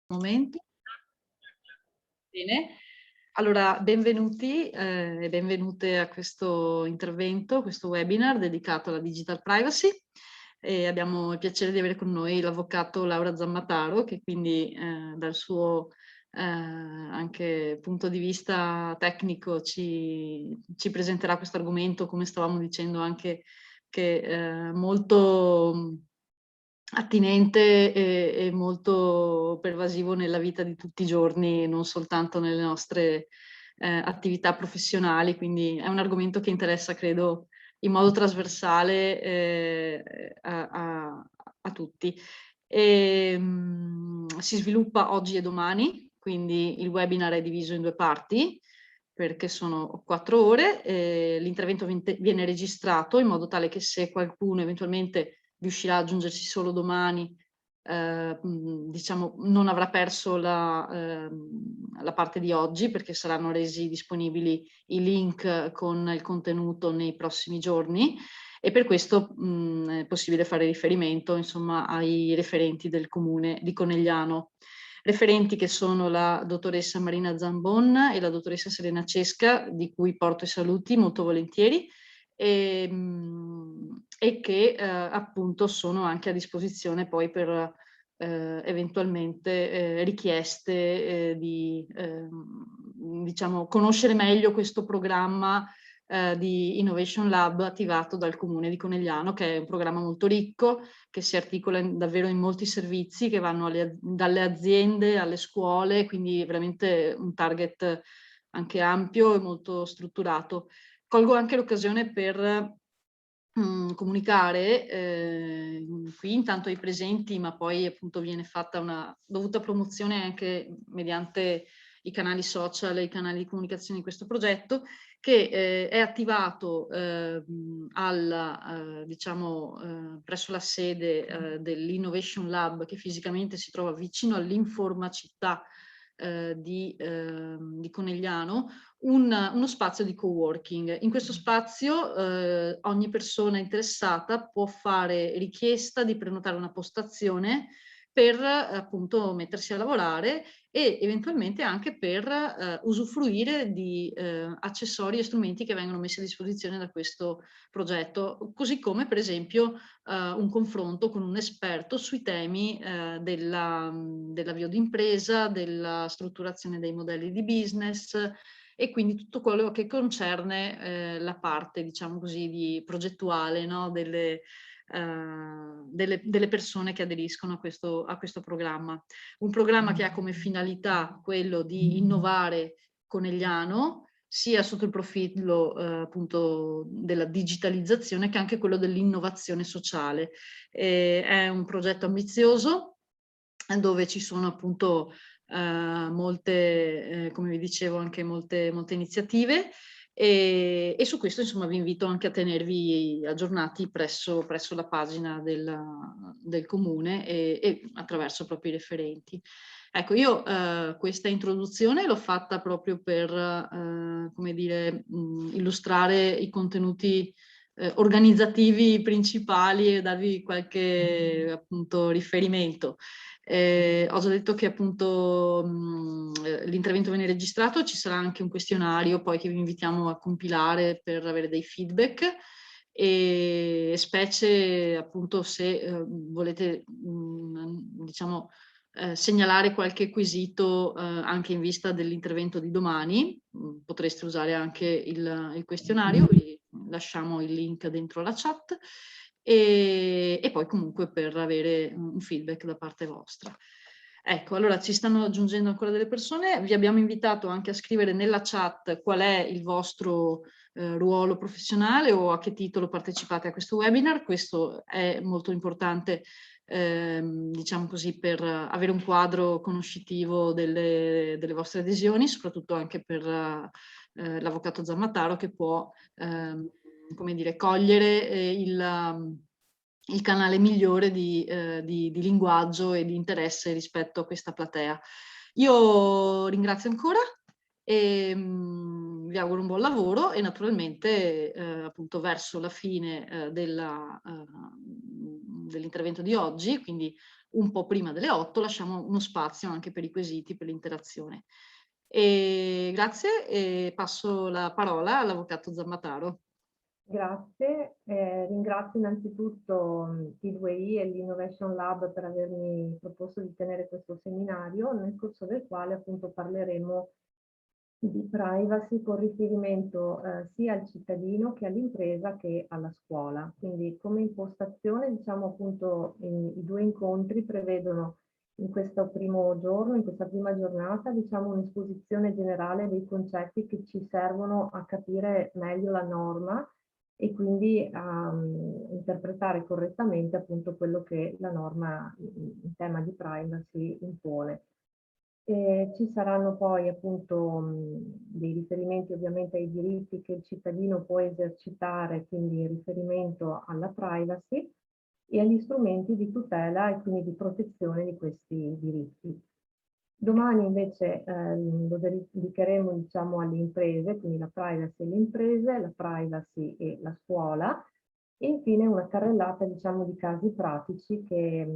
Momento. Bene, allora benvenuti e benvenute a questo intervento, questo webinar dedicato alla digital privacy. E abbiamo il piacere di avere con noi l'avvocato Laura Zammataro, che quindi dal suo anche punto di vista tecnico ci presenterà questo argomento, come stavamo dicendo anche, che è molto attinente e molto pervasivo nella vita di tutti i giorni, non soltanto nelle nostre attività professionali, quindi è un argomento che interessa, credo, in modo trasversale a tutti. Si sviluppa oggi e domani, quindi il webinar è diviso in due parti, perché sono 4 ore. L'intervento viene registrato in modo tale che se qualcuno eventualmente riuscirà ad aggiungersi solo domani, diciamo, non avrà perso la parte di oggi, perché saranno resi disponibili i link con il contenuto nei prossimi giorni, e per questo è possibile fare riferimento, insomma, ai referenti del comune di Conegliano. Referenti che sono la dottoressa Marina Zambon e la dottoressa Serena Cesca, di cui porto i saluti molto volentieri, e che appunto sono anche a disposizione poi per eventualmente richieste di diciamo, conoscere meglio questo programma di Innovation Lab attivato dal Comune di Conegliano, che è un programma molto ricco, che si articola davvero in molti servizi che vanno dalle aziende alle scuole, quindi veramente un target anche ampio e molto strutturato. Colgo anche l'occasione per comunicare qui intanto ai presenti, ma poi appunto viene fatta una dovuta promozione anche mediante i canali social e i canali di comunicazione di questo progetto, che è attivato diciamo, presso la sede dell'Innovation Lab, che fisicamente si trova vicino all'Informacittà di Conegliano, uno spazio di coworking. In questo spazio ogni persona interessata può fare richiesta di prenotare una postazione per appunto mettersi a lavorare e eventualmente anche per usufruire di accessori e strumenti che vengono messi a disposizione da questo progetto, così come per esempio un confronto con un esperto sui temi dell'avvio d'impresa, della strutturazione dei modelli di business, e quindi tutto quello che concerne la parte, diciamo così, di progettuale, no? Delle persone che aderiscono a questo programma. Un programma che ha come finalità quello di innovare Conegliano, sia sotto il profilo appunto della digitalizzazione che anche quello dell'innovazione sociale. È un progetto ambizioso dove ci sono appunto molte, come vi dicevo, anche molte iniziative, e su questo insomma vi invito anche a tenervi aggiornati presso la pagina del comune e attraverso proprio i referenti. Ecco, io questa introduzione l'ho fatta proprio per, come dire, illustrare i contenuti organizzativi principali e darvi qualche appunto riferimento. Ho già detto che appunto l'intervento viene registrato, ci sarà anche un questionario poi che vi invitiamo a compilare per avere dei feedback, e specie appunto se volete diciamo segnalare qualche quesito anche in vista dell'intervento di domani, potreste usare anche il questionario, vi lasciamo il link dentro la chat, e poi comunque per avere un feedback da parte vostra. Ecco, allora ci stanno aggiungendo ancora delle persone, vi abbiamo invitato anche a scrivere nella chat qual è il vostro ruolo professionale o a che titolo partecipate a questo webinar. Questo è molto importante, diciamo così, per avere un quadro conoscitivo delle vostre adesioni, soprattutto anche per l'avvocato Zammataro, che può come dire, cogliere il canale migliore di linguaggio e di interesse rispetto a questa platea. Io ringrazio ancora e vi auguro un buon lavoro, e naturalmente appunto verso la fine dell'intervento di oggi, quindi un po' prima delle 8, lasciamo uno spazio anche per i quesiti, per l'interazione. Grazie e passo la parola all'avvocato Zammataro. Grazie, ringrazio innanzitutto T2I e l'Innovation Lab per avermi proposto di tenere questo seminario, nel corso del quale appunto parleremo di privacy con riferimento sia al cittadino che all'impresa che alla scuola. Quindi come impostazione, diciamo appunto, i due incontri prevedono in questo primo giorno, in questa prima giornata, diciamo un'esposizione generale dei concetti che ci servono a capire meglio la norma e quindi a interpretare correttamente appunto quello che la norma in tema di privacy impone. Ci saranno poi appunto dei riferimenti ovviamente ai diritti che il cittadino può esercitare, quindi in riferimento alla privacy e agli strumenti di tutela e quindi di protezione di questi diritti. Domani invece lo dedicheremo diciamo alle imprese, quindi la privacy e le imprese, la privacy e la scuola e infine una carrellata diciamo di casi pratici che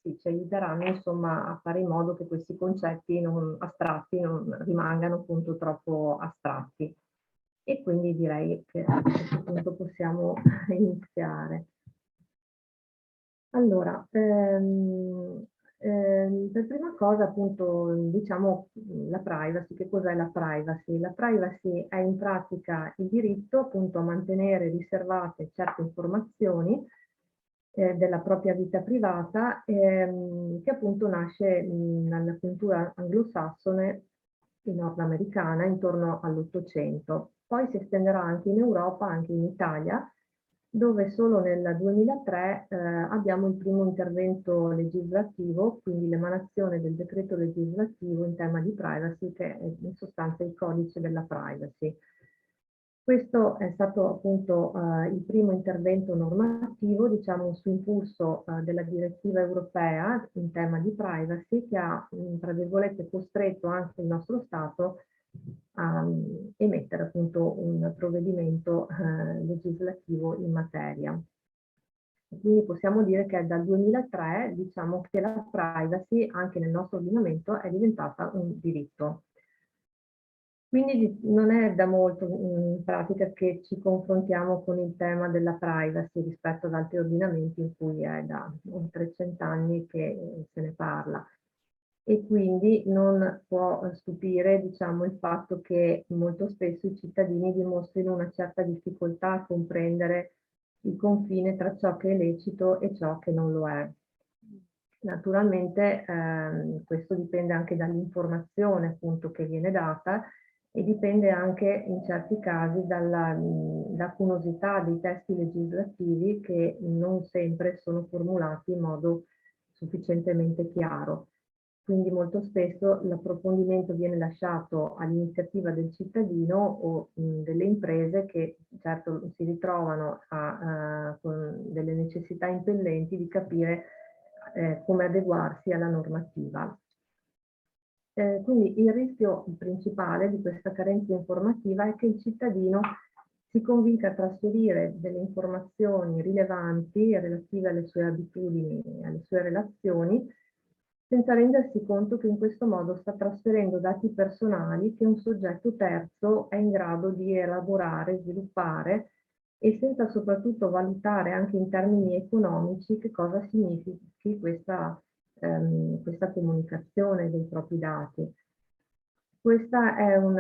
sì, ci aiuteranno insomma a fare in modo che questi concetti non astratti non rimangano appunto troppo astratti. E quindi direi che a questo punto possiamo iniziare. Allora, per prima cosa appunto diciamo la privacy, che cos'è la privacy? La privacy è in pratica il diritto appunto a mantenere riservate certe informazioni della propria vita privata che appunto nasce nella cultura anglosassone e nordamericana intorno all'800. Poi si estenderà anche in Europa, anche in Italia, dove solo nel 2003 abbiamo il primo intervento legislativo, quindi l'emanazione del decreto legislativo in tema di privacy, che è in sostanza il codice della privacy. Questo è stato appunto il primo intervento normativo, diciamo, su impulso della direttiva europea in tema di privacy, che ha, tra virgolette, costretto anche il nostro Stato a emettere appunto un provvedimento legislativo in materia. Quindi possiamo dire che dal 2003 diciamo che la privacy anche nel nostro ordinamento è diventata un diritto. Quindi non è da molto in pratica che ci confrontiamo con il tema della privacy rispetto ad altri ordinamenti in cui è da oltre 100 anni che se ne parla. E quindi non può stupire, diciamo, il fatto che molto spesso i cittadini dimostrino una certa difficoltà a comprendere il confine tra ciò che è lecito e ciò che non lo è. Naturalmente questo dipende anche dall'informazione appunto che viene data e dipende anche in certi casi dalla lacunosità dei testi legislativi che non sempre sono formulati in modo sufficientemente chiaro. Quindi molto spesso l'approfondimento viene lasciato all'iniziativa del cittadino o delle imprese che certo si ritrovano con delle necessità impellenti di capire come adeguarsi alla normativa. Quindi il rischio principale di questa carenza informativa è che il cittadino si convinca a trasferire delle informazioni rilevanti relative alle sue abitudini e alle sue relazioni senza rendersi conto che in questo modo sta trasferendo dati personali che un soggetto terzo è in grado di elaborare, sviluppare e senza soprattutto valutare anche in termini economici che cosa significhi questa comunicazione dei propri dati. Questa è un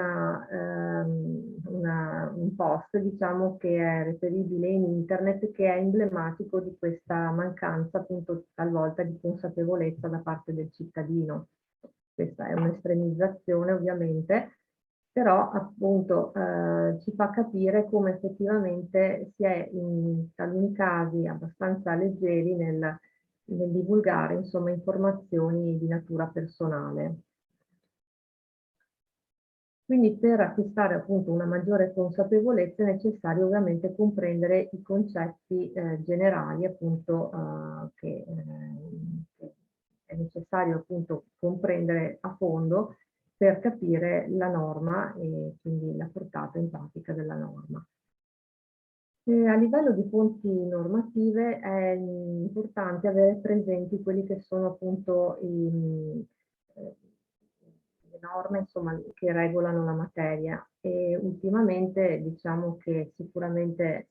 post, diciamo, che è reperibile in internet, che è emblematico di questa mancanza, appunto, talvolta di consapevolezza da parte del cittadino. Questa è un'estremizzazione, ovviamente, però appunto ci fa capire come effettivamente si è in taluni casi abbastanza leggeri nel divulgare, insomma, informazioni di natura personale. Quindi per acquistare appunto una maggiore consapevolezza è necessario ovviamente comprendere i concetti generali appunto che è necessario appunto comprendere a fondo per capire la norma e quindi la portata in pratica della norma. A livello di fonti normative è importante avere presenti quelli che sono appunto le norme insomma, che regolano la materia e ultimamente diciamo che sicuramente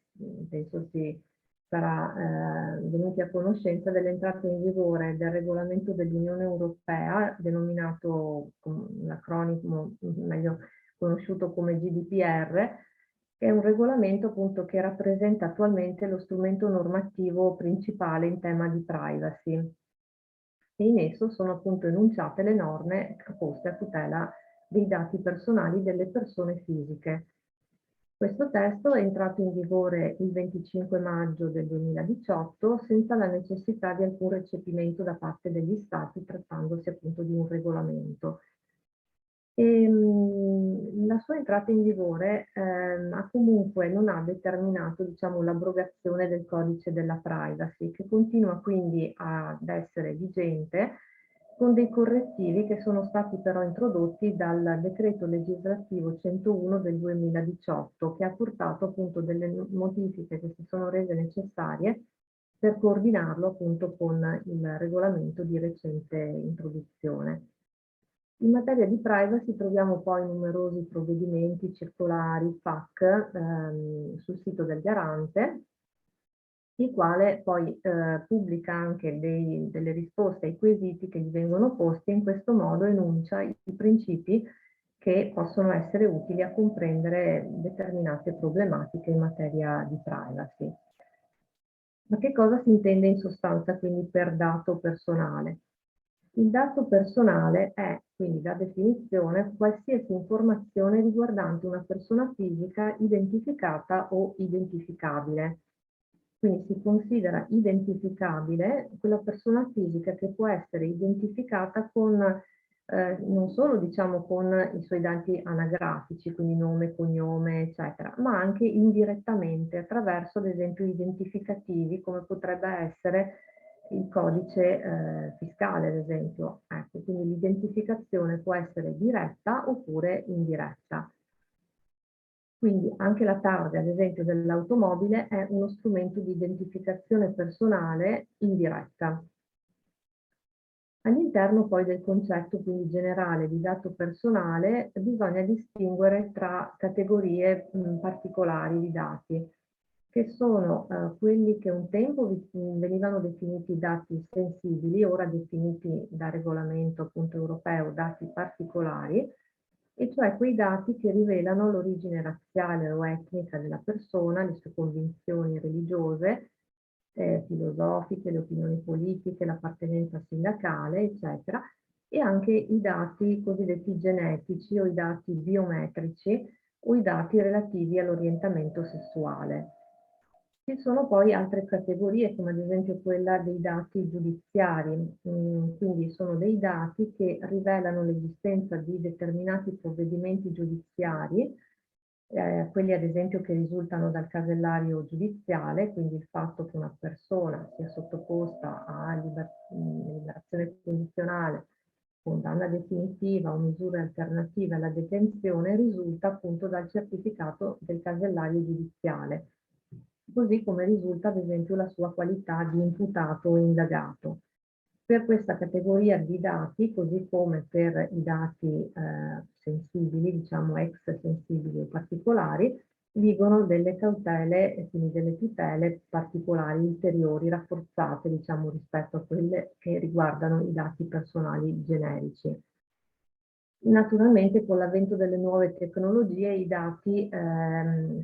penso si sarà venuti a conoscenza dell'entrata in vigore del regolamento dell'Unione Europea denominato con l'acronimo meglio conosciuto come GDPR, è un regolamento appunto che rappresenta attualmente lo strumento normativo principale in tema di privacy. E in esso sono appunto enunciate le norme proposte a tutela dei dati personali delle persone fisiche. Questo testo è entrato in vigore il 25 maggio del 2018 senza la necessità di alcun recepimento da parte degli Stati, trattandosi appunto di un regolamento. La sua entrata in vigore comunque non ha determinato diciamo, l'abrogazione del codice della privacy, che continua quindi ad essere vigente con dei correttivi che sono stati però introdotti dal decreto legislativo 101 del 2018, che ha portato appunto delle modifiche che si sono rese necessarie per coordinarlo appunto con il regolamento di recente introduzione. In materia di privacy troviamo poi numerosi provvedimenti, circolari, PAC sul sito del Garante, il quale poi pubblica anche delle risposte ai quesiti che gli vengono posti e in questo modo enuncia i principi che possono essere utili a comprendere determinate problematiche in materia di privacy. Ma che cosa si intende in sostanza quindi per dato personale? Il dato personale è, quindi da definizione, qualsiasi informazione riguardante una persona fisica identificata o identificabile. Quindi si considera identificabile quella persona fisica che può essere identificata con, non solo diciamo con i suoi dati anagrafici, quindi nome, cognome, eccetera, ma anche indirettamente attraverso, ad esempio, identificativi come potrebbe essere il codice fiscale, ad esempio. Ecco, quindi l'identificazione può essere diretta oppure indiretta. Quindi anche la targa, ad esempio, dell'automobile è uno strumento di identificazione personale indiretta. All'interno poi del concetto quindi generale di dato personale bisogna distinguere tra categorie particolari di dati, che sono quelli che un tempo venivano definiti dati sensibili, ora definiti da regolamento appunto europeo dati particolari, e cioè quei dati che rivelano l'origine razziale o etnica della persona, le sue convinzioni religiose, filosofiche, le opinioni politiche, l'appartenenza sindacale, eccetera, e anche i dati cosiddetti genetici o i dati biometrici o i dati relativi all'orientamento sessuale. Ci sono poi altre categorie, come ad esempio quella dei dati giudiziari, quindi sono dei dati che rivelano l'esistenza di determinati provvedimenti giudiziari, quelli ad esempio che risultano dal casellario giudiziale, quindi il fatto che una persona sia sottoposta a liberazione condizionale, condanna definitiva o misure alternative alla detenzione risulta appunto dal certificato del casellario giudiziale, così come risulta ad esempio la sua qualità di imputato o indagato. Per questa categoria di dati, così come per i dati sensibili, diciamo ex sensibili o particolari, vigono delle cautele e quindi delle tutele particolari ulteriori, rafforzate diciamo rispetto a quelle che riguardano i dati personali generici. Naturalmente con l'avvento delle nuove tecnologie i dati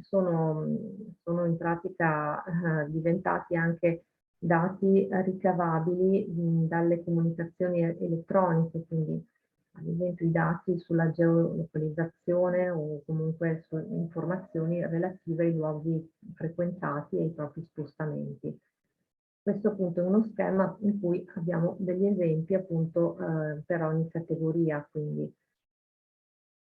sono in pratica diventati anche dati ricavabili dalle comunicazioni elettroniche, quindi ad esempio i dati sulla geolocalizzazione o comunque su informazioni relative ai luoghi frequentati e ai propri spostamenti. Questo appunto è uno schema in cui abbiamo degli esempi appunto per ogni categoria, quindi.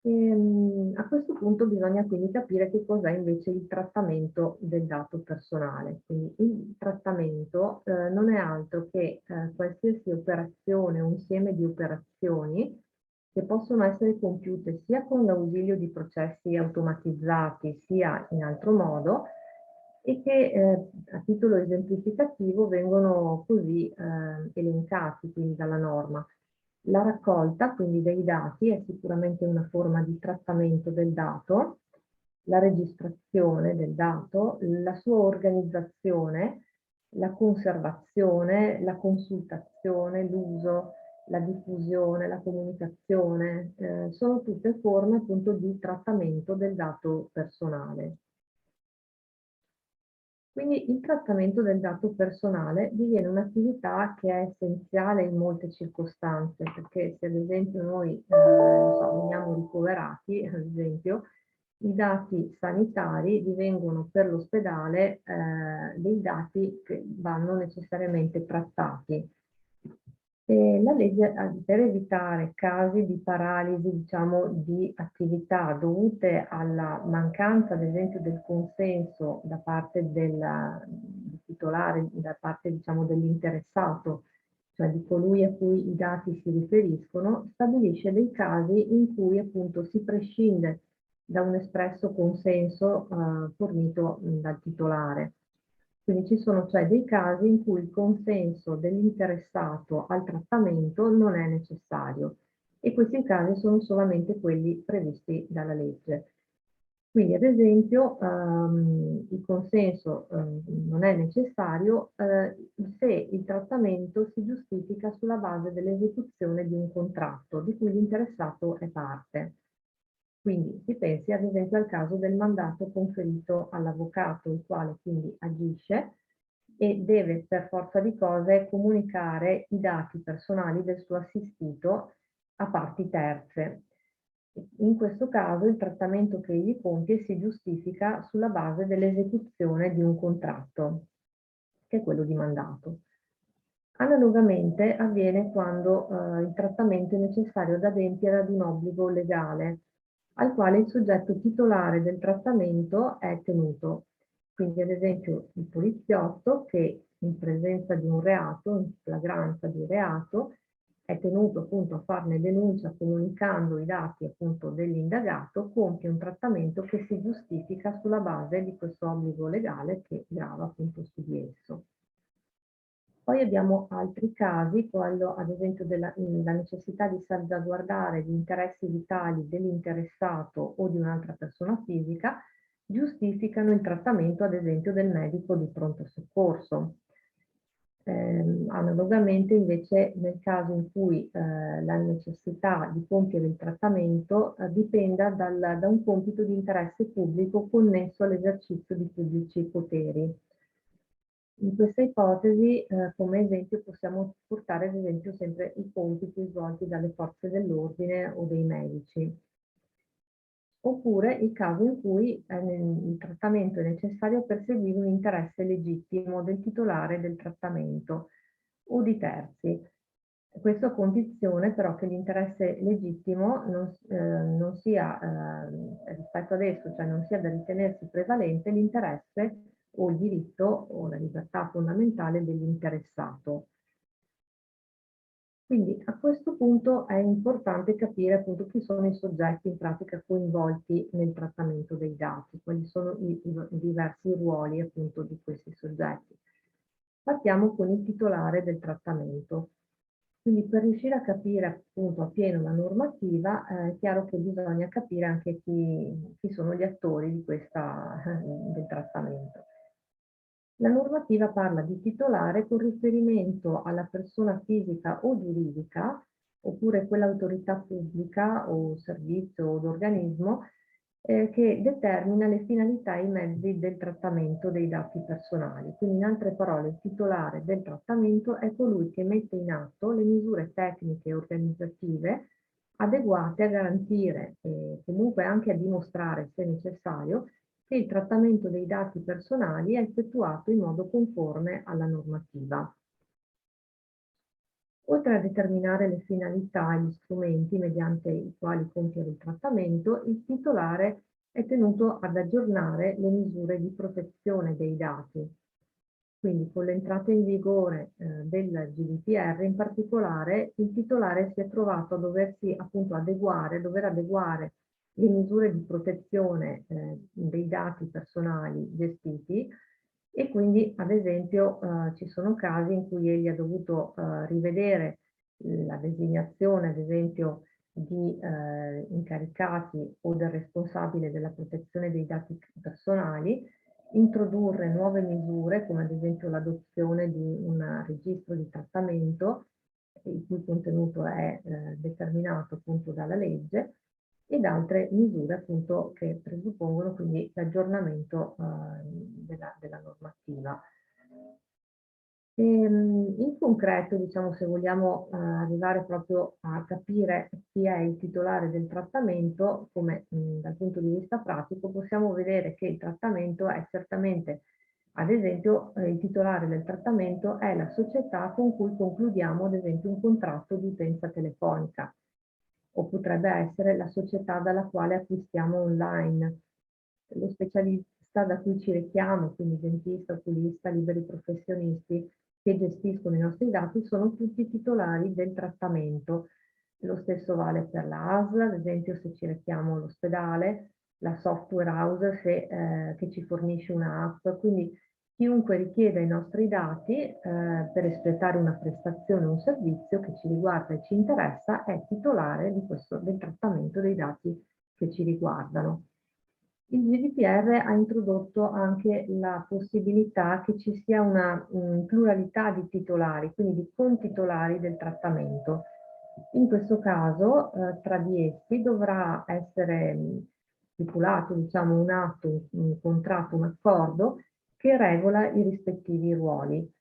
A questo punto bisogna quindi capire che cos'è invece il trattamento del dato personale. Quindi il trattamento non è altro che qualsiasi operazione, un insieme di operazioni che possono essere compiute sia con l'ausilio di processi automatizzati sia in altro modo, e che a titolo esemplificativo vengono così elencati quindi dalla norma. La raccolta quindi dei dati è sicuramente una forma di trattamento del dato, la registrazione del dato, la sua organizzazione, la conservazione, la consultazione, l'uso, la diffusione, la comunicazione, sono tutte forme appunto di trattamento del dato personale. Quindi il trattamento del dato personale diviene un'attività che è essenziale in molte circostanze, perché se ad esempio noi veniamo ricoverati, ad esempio, i dati sanitari divengono per l'ospedale dei dati che vanno necessariamente trattati. La legge, per evitare casi di paralisi, diciamo, di attività dovute alla mancanza, ad esempio, del consenso da parte del titolare, da parte, diciamo, dell'interessato, cioè di colui a cui i dati si riferiscono, stabilisce dei casi in cui appunto si prescinde da un espresso consenso fornito dal titolare. Quindi ci sono cioè dei casi in cui il consenso dell'interessato al trattamento non è necessario e questi casi sono solamente quelli previsti dalla legge. Quindi ad esempio il consenso non è necessario se il trattamento si giustifica sulla base dell'esecuzione di un contratto di cui l'interessato è parte. Quindi si pensi ad esempio al caso del mandato conferito all'avvocato, il quale quindi agisce e deve per forza di cose comunicare i dati personali del suo assistito a parti terze. In questo caso il trattamento che egli compie si giustifica sulla base dell'esecuzione di un contratto, che è quello di mandato. Analogamente avviene quando il trattamento è necessario ad adempiere ad un obbligo legale, al quale il soggetto titolare del trattamento è tenuto. Quindi ad esempio il poliziotto che in presenza di un reato, in flagranza di reato, è tenuto appunto a farne denuncia comunicando i dati appunto dell'indagato, compie un trattamento che si giustifica sulla base di questo obbligo legale che grava appunto su di esso. Poi abbiamo altri casi, quello ad esempio della necessità di salvaguardare gli interessi vitali dell'interessato o di un'altra persona fisica, giustificano il trattamento ad esempio del medico di pronto soccorso. Analogamente invece nel caso in cui la necessità di compiere il trattamento dipenda da un compito di interesse pubblico connesso all'esercizio di pubblici poteri. In questa ipotesi, come esempio, possiamo portare ad esempio sempre i compiti svolti dalle forze dell'ordine o dei medici. Oppure il caso in cui il trattamento è necessario a perseguire un interesse legittimo del titolare del trattamento o di terzi. Questo a condizione però che l'interesse legittimo non sia, rispetto ad esso, cioè non sia da ritenersi prevalente l'interesse o il diritto o la libertà fondamentale dell'interessato. Quindi a questo punto è importante capire appunto chi sono i soggetti in pratica coinvolti nel trattamento dei dati, quali sono i diversi ruoli appunto di questi soggetti. Partiamo con il titolare del trattamento. Quindi per riuscire a capire appunto appieno la normativa è chiaro che bisogna capire anche chi sono gli attori di del trattamento. La normativa parla di titolare con riferimento alla persona fisica o giuridica, oppure quell'autorità pubblica o servizio o organismo che determina le finalità e i mezzi del trattamento dei dati personali. Quindi in altre parole il titolare del trattamento è colui che mette in atto le misure tecniche e organizzative adeguate a garantire e comunque anche a dimostrare, se necessario, che il trattamento dei dati personali è effettuato in modo conforme alla normativa. Oltre a determinare le finalità e gli strumenti mediante i quali compiere il trattamento, il titolare è tenuto ad aggiornare le misure di protezione dei dati. Quindi con l'entrata in vigore del GDPR in particolare il titolare si è trovato a doversi appunto dover adeguare le misure di protezione dei dati personali gestiti e quindi ad esempio ci sono casi in cui egli ha dovuto rivedere la designazione ad esempio di incaricati o del responsabile della protezione dei dati personali, introdurre nuove misure come ad esempio l'adozione di un registro di trattamento il cui contenuto è determinato appunto dalla legge ed altre misure appunto che presuppongono quindi l'aggiornamento della normativa. In concreto, diciamo, se vogliamo arrivare proprio a capire chi è il titolare del trattamento, come dal punto di vista pratico, possiamo vedere che il trattamento è certamente, ad esempio, il titolare del trattamento è la società con cui concludiamo, ad esempio, un contratto di utenza telefonica, o potrebbe essere la società dalla quale acquistiamo online, lo specialista da cui ci rechiamo, quindi dentista, oculista, liberi professionisti che gestiscono i nostri dati, sono tutti titolari del trattamento. Lo stesso vale per la ASL, ad esempio se ci rechiamo all'ospedale, la software house che ci fornisce un'app, quindi chiunque richieda i nostri dati per espletare una prestazione o un servizio che ci riguarda e ci interessa è titolare del trattamento dei dati che ci riguardano. Il GDPR ha introdotto anche la possibilità che ci sia una pluralità di titolari, quindi di contitolari del trattamento. In questo caso, tra di essi dovrà essere stipulato, diciamo, un atto, un contratto, un accordo che regola i rispettivi ruoli.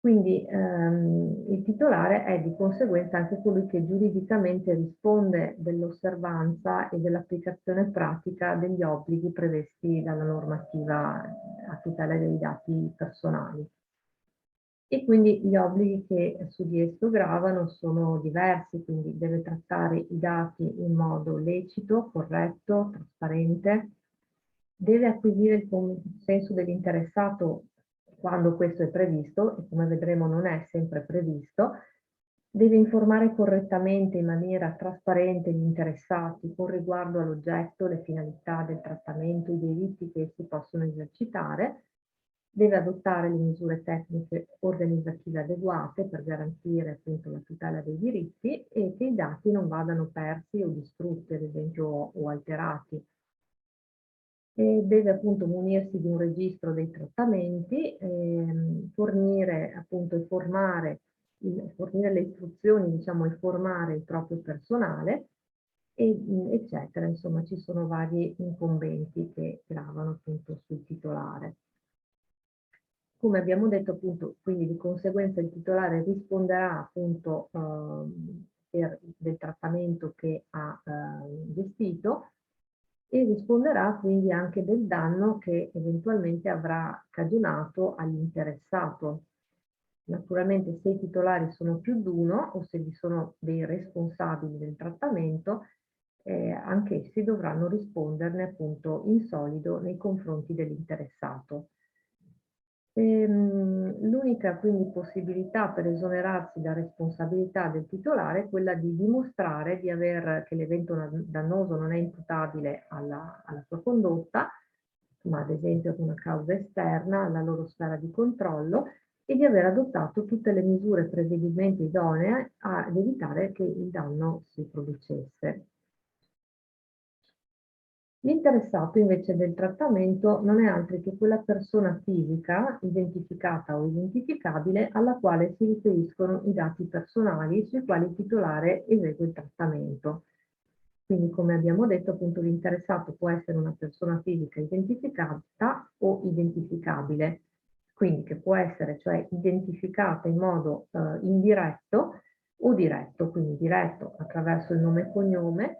Quindi il titolare è di conseguenza anche colui che giuridicamente risponde dell'osservanza e dell'applicazione pratica degli obblighi previsti dalla normativa a tutela dei dati personali. E quindi gli obblighi che su di esso gravano sono diversi, quindi deve trattare i dati in modo lecito, corretto, trasparente, deve acquisire il consenso dell'interessato quando questo è previsto, e come vedremo non è sempre previsto, deve informare correttamente in maniera trasparente gli interessati con riguardo all'oggetto, le finalità del trattamento, i diritti che essi possono esercitare, deve adottare le misure tecniche organizzative adeguate per garantire appunto la tutela dei diritti e che i dati non vadano persi o distrutti, ad esempio, o alterati. E deve appunto munirsi di un registro dei trattamenti, fornire appunto e fornire le istruzioni, diciamo, e formare il proprio personale, eccetera. Insomma, ci sono vari incombenti che gravano appunto sul titolare. Come abbiamo detto appunto, quindi di conseguenza il titolare risponderà appunto del trattamento che ha gestito e risponderà quindi anche del danno che eventualmente avrà cagionato all'interessato. Naturalmente se i titolari sono più di uno o se vi sono dei responsabili del trattamento, anch'essi dovranno risponderne appunto in solido nei confronti dell'interessato. L'unica quindi possibilità per esonerarsi da responsabilità del titolare è quella di dimostrare che l'evento dannoso non è imputabile alla sua condotta, ma ad esempio ad una causa esterna alla loro sfera di controllo, e di aver adottato tutte le misure prevedibilmente idonee ad evitare che il danno si producesse. L'interessato invece del trattamento non è altro che quella persona fisica, identificata o identificabile, alla quale si riferiscono i dati personali sui quali il titolare esegue il trattamento. Quindi, come abbiamo detto, appunto l'interessato può essere una persona fisica identificata o identificabile, quindi che può essere cioè identificata in modo indiretto o diretto, quindi diretto attraverso il nome e cognome,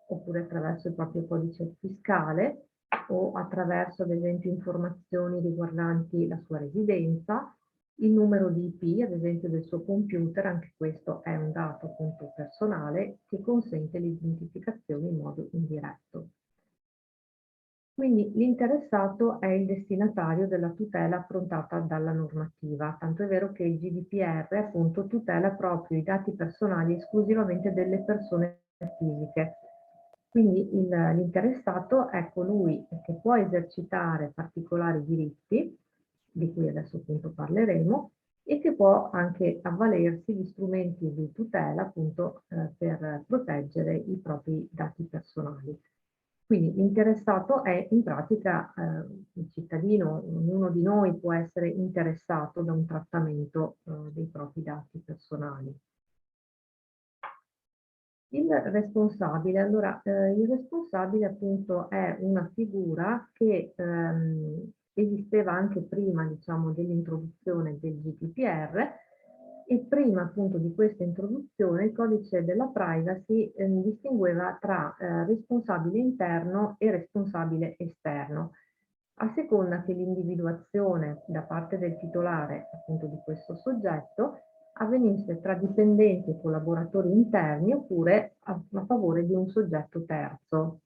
oppure attraverso il proprio codice fiscale o attraverso ad esempio informazioni riguardanti la sua residenza, il numero di IP ad esempio del suo computer, anche questo è un dato appunto personale che consente l'identificazione in modo indiretto. Quindi l'interessato è il destinatario della tutela approntata dalla normativa, tanto è vero che il GDPR appunto tutela proprio i dati personali esclusivamente delle persone fisiche. Quindi l'interessato è colui che può esercitare particolari diritti di cui adesso appunto parleremo, e che può anche avvalersi di strumenti di tutela appunto per proteggere i propri dati personali. Quindi l'interessato è in pratica il cittadino, ognuno di noi può essere interessato da un trattamento dei propri dati personali. Il responsabile, allora il responsabile appunto è una figura che esisteva anche prima, diciamo, dell'introduzione del GDPR, e prima appunto di questa introduzione il codice della privacy distingueva tra responsabile interno e responsabile esterno, a seconda che l'individuazione da parte del titolare appunto di questo soggetto avvenisse tra dipendenti e collaboratori interni oppure a favore di un soggetto terzo.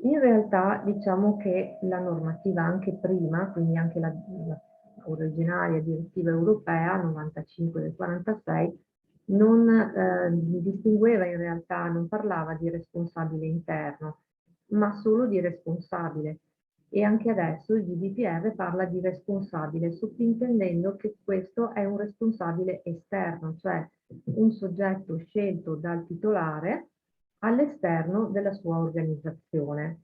In realtà diciamo che la normativa anche prima, quindi anche la originaria direttiva europea 95 del 46, non distingueva in realtà, non parlava di responsabile interno, ma solo di responsabile. E anche adesso il GDPR parla di responsabile, sottintendendo che questo è un responsabile esterno, cioè un soggetto scelto dal titolare all'esterno della sua organizzazione.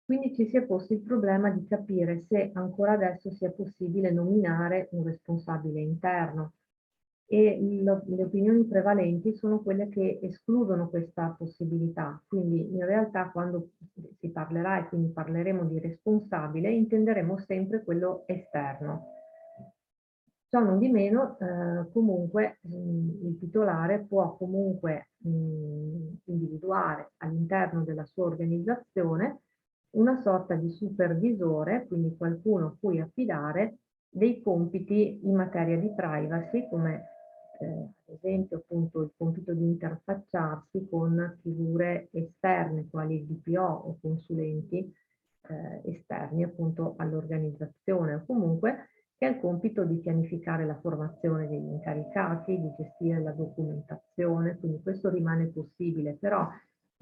Quindi ci si è posto il problema di capire se ancora adesso sia possibile nominare un responsabile interno, e le opinioni prevalenti sono quelle che escludono questa possibilità. Quindi in realtà quando si parlerà, e quindi parleremo di responsabile, intenderemo sempre quello esterno. Ciò non di meno, comunque il titolare può comunque individuare all'interno della sua organizzazione una sorta di supervisore, quindi qualcuno a cui affidare dei compiti in materia di privacy, come ad esempio appunto il compito di interfacciarsi con figure esterne, quali il DPO o consulenti esterni appunto all'organizzazione, o comunque che ha il compito di pianificare la formazione degli incaricati, di gestire la documentazione, quindi questo rimane possibile, però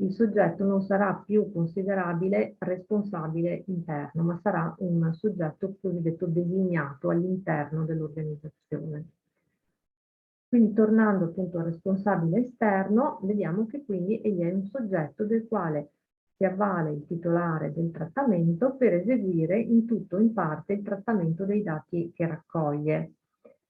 il soggetto non sarà più considerabile responsabile interno, ma sarà un soggetto cosiddetto designato all'interno dell'organizzazione. Quindi tornando appunto al responsabile esterno, vediamo che quindi egli è un soggetto del quale si avvale il titolare del trattamento per eseguire in tutto o in parte il trattamento dei dati che raccoglie,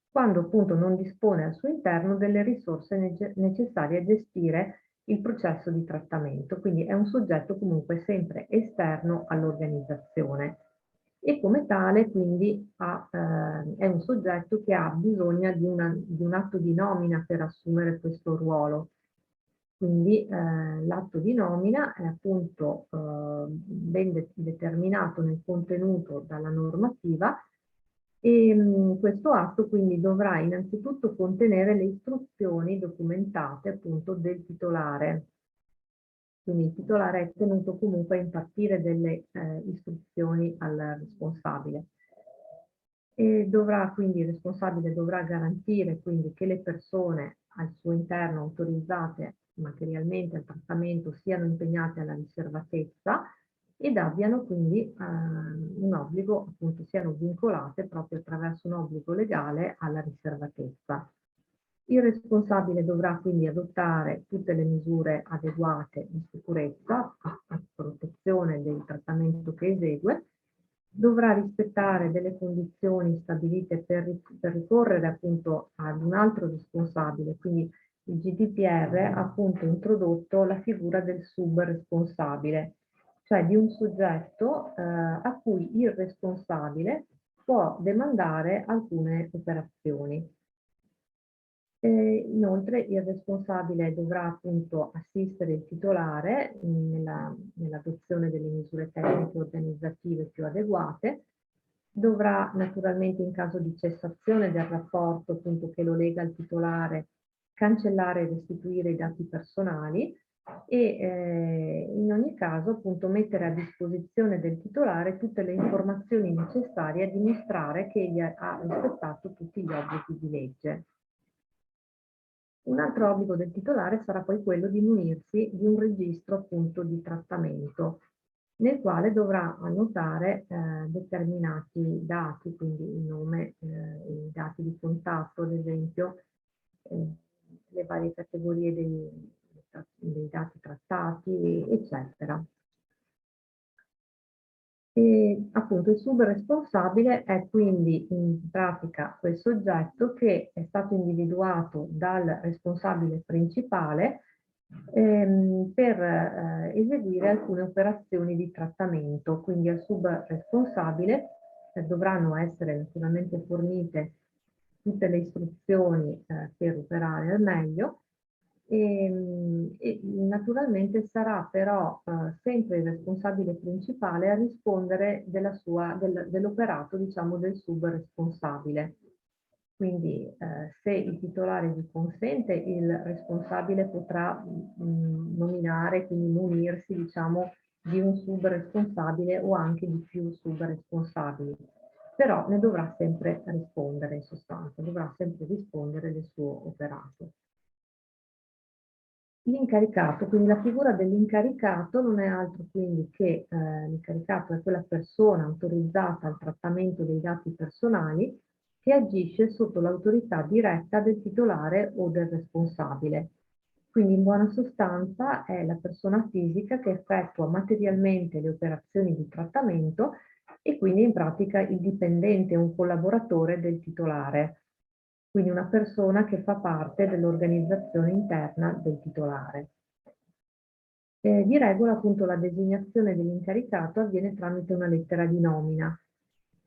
quando appunto non dispone al suo interno delle risorse necessarie a gestire il processo di trattamento. Quindi è un soggetto comunque sempre esterno all'organizzazione, e come tale quindi è un soggetto che ha bisogno di un atto di nomina per assumere questo ruolo. Quindi l'atto di nomina è appunto ben determinato nel contenuto dalla normativa, e questo atto quindi dovrà innanzitutto contenere le istruzioni documentate appunto del titolare. Quindi il titolare è tenuto comunque a impartire delle istruzioni al responsabile. E il responsabile dovrà garantire quindi che le persone al suo interno autorizzate materialmente al trattamento siano impegnate alla riservatezza ed abbiano quindi un obbligo, appunto siano vincolate proprio attraverso un obbligo legale alla riservatezza. Il responsabile dovrà quindi adottare tutte le misure adeguate di sicurezza a protezione del trattamento che esegue, dovrà rispettare delle condizioni stabilite per ricorrere appunto ad un altro responsabile, quindi il GDPR ha appunto introdotto la figura del subresponsabile, cioè di un soggetto a cui il responsabile può demandare alcune operazioni. Inoltre il responsabile dovrà appunto assistere il titolare nell'adozione delle misure tecniche e organizzative più adeguate, dovrà naturalmente in caso di cessazione del rapporto appunto che lo lega al titolare cancellare e restituire i dati personali e in ogni caso appunto mettere a disposizione del titolare tutte le informazioni necessarie a dimostrare che egli ha rispettato tutti gli obblighi di legge. Un altro obbligo del titolare sarà poi quello di munirsi di un registro appunto di trattamento. nel quale dovrà annotare determinati dati, quindi il nome, i dati di contatto, ad esempio, le varie categorie dei dati trattati, eccetera. E appunto il subresponsabile è quindi in pratica quel soggetto che è stato individuato dal responsabile principale per eseguire alcune operazioni di trattamento. Quindi al subresponsabile dovranno essere naturalmente fornite tutte le istruzioni per operare al meglio e naturalmente sarà però sempre il responsabile principale a rispondere dell'operato, diciamo, del subresponsabile. Quindi se il titolare vi consente, il responsabile potrà nominare, quindi munirsi, diciamo, di un subresponsabile o anche di più subresponsabili. Però ne dovrà sempre rispondere, in sostanza, dovrà sempre rispondere del suo operato. L'incaricato, quindi la figura dell'incaricato non è altro quindi che l'incaricato è quella persona autorizzata al trattamento dei dati personali che agisce sotto l'autorità diretta del titolare o del responsabile. Quindi in buona sostanza è la persona fisica che effettua materialmente le operazioni di trattamento e quindi in pratica il dipendente, un collaboratore del titolare. Quindi una persona che fa parte dell'organizzazione interna del titolare. Di regola appunto la designazione dell'incaricato avviene tramite una lettera di nomina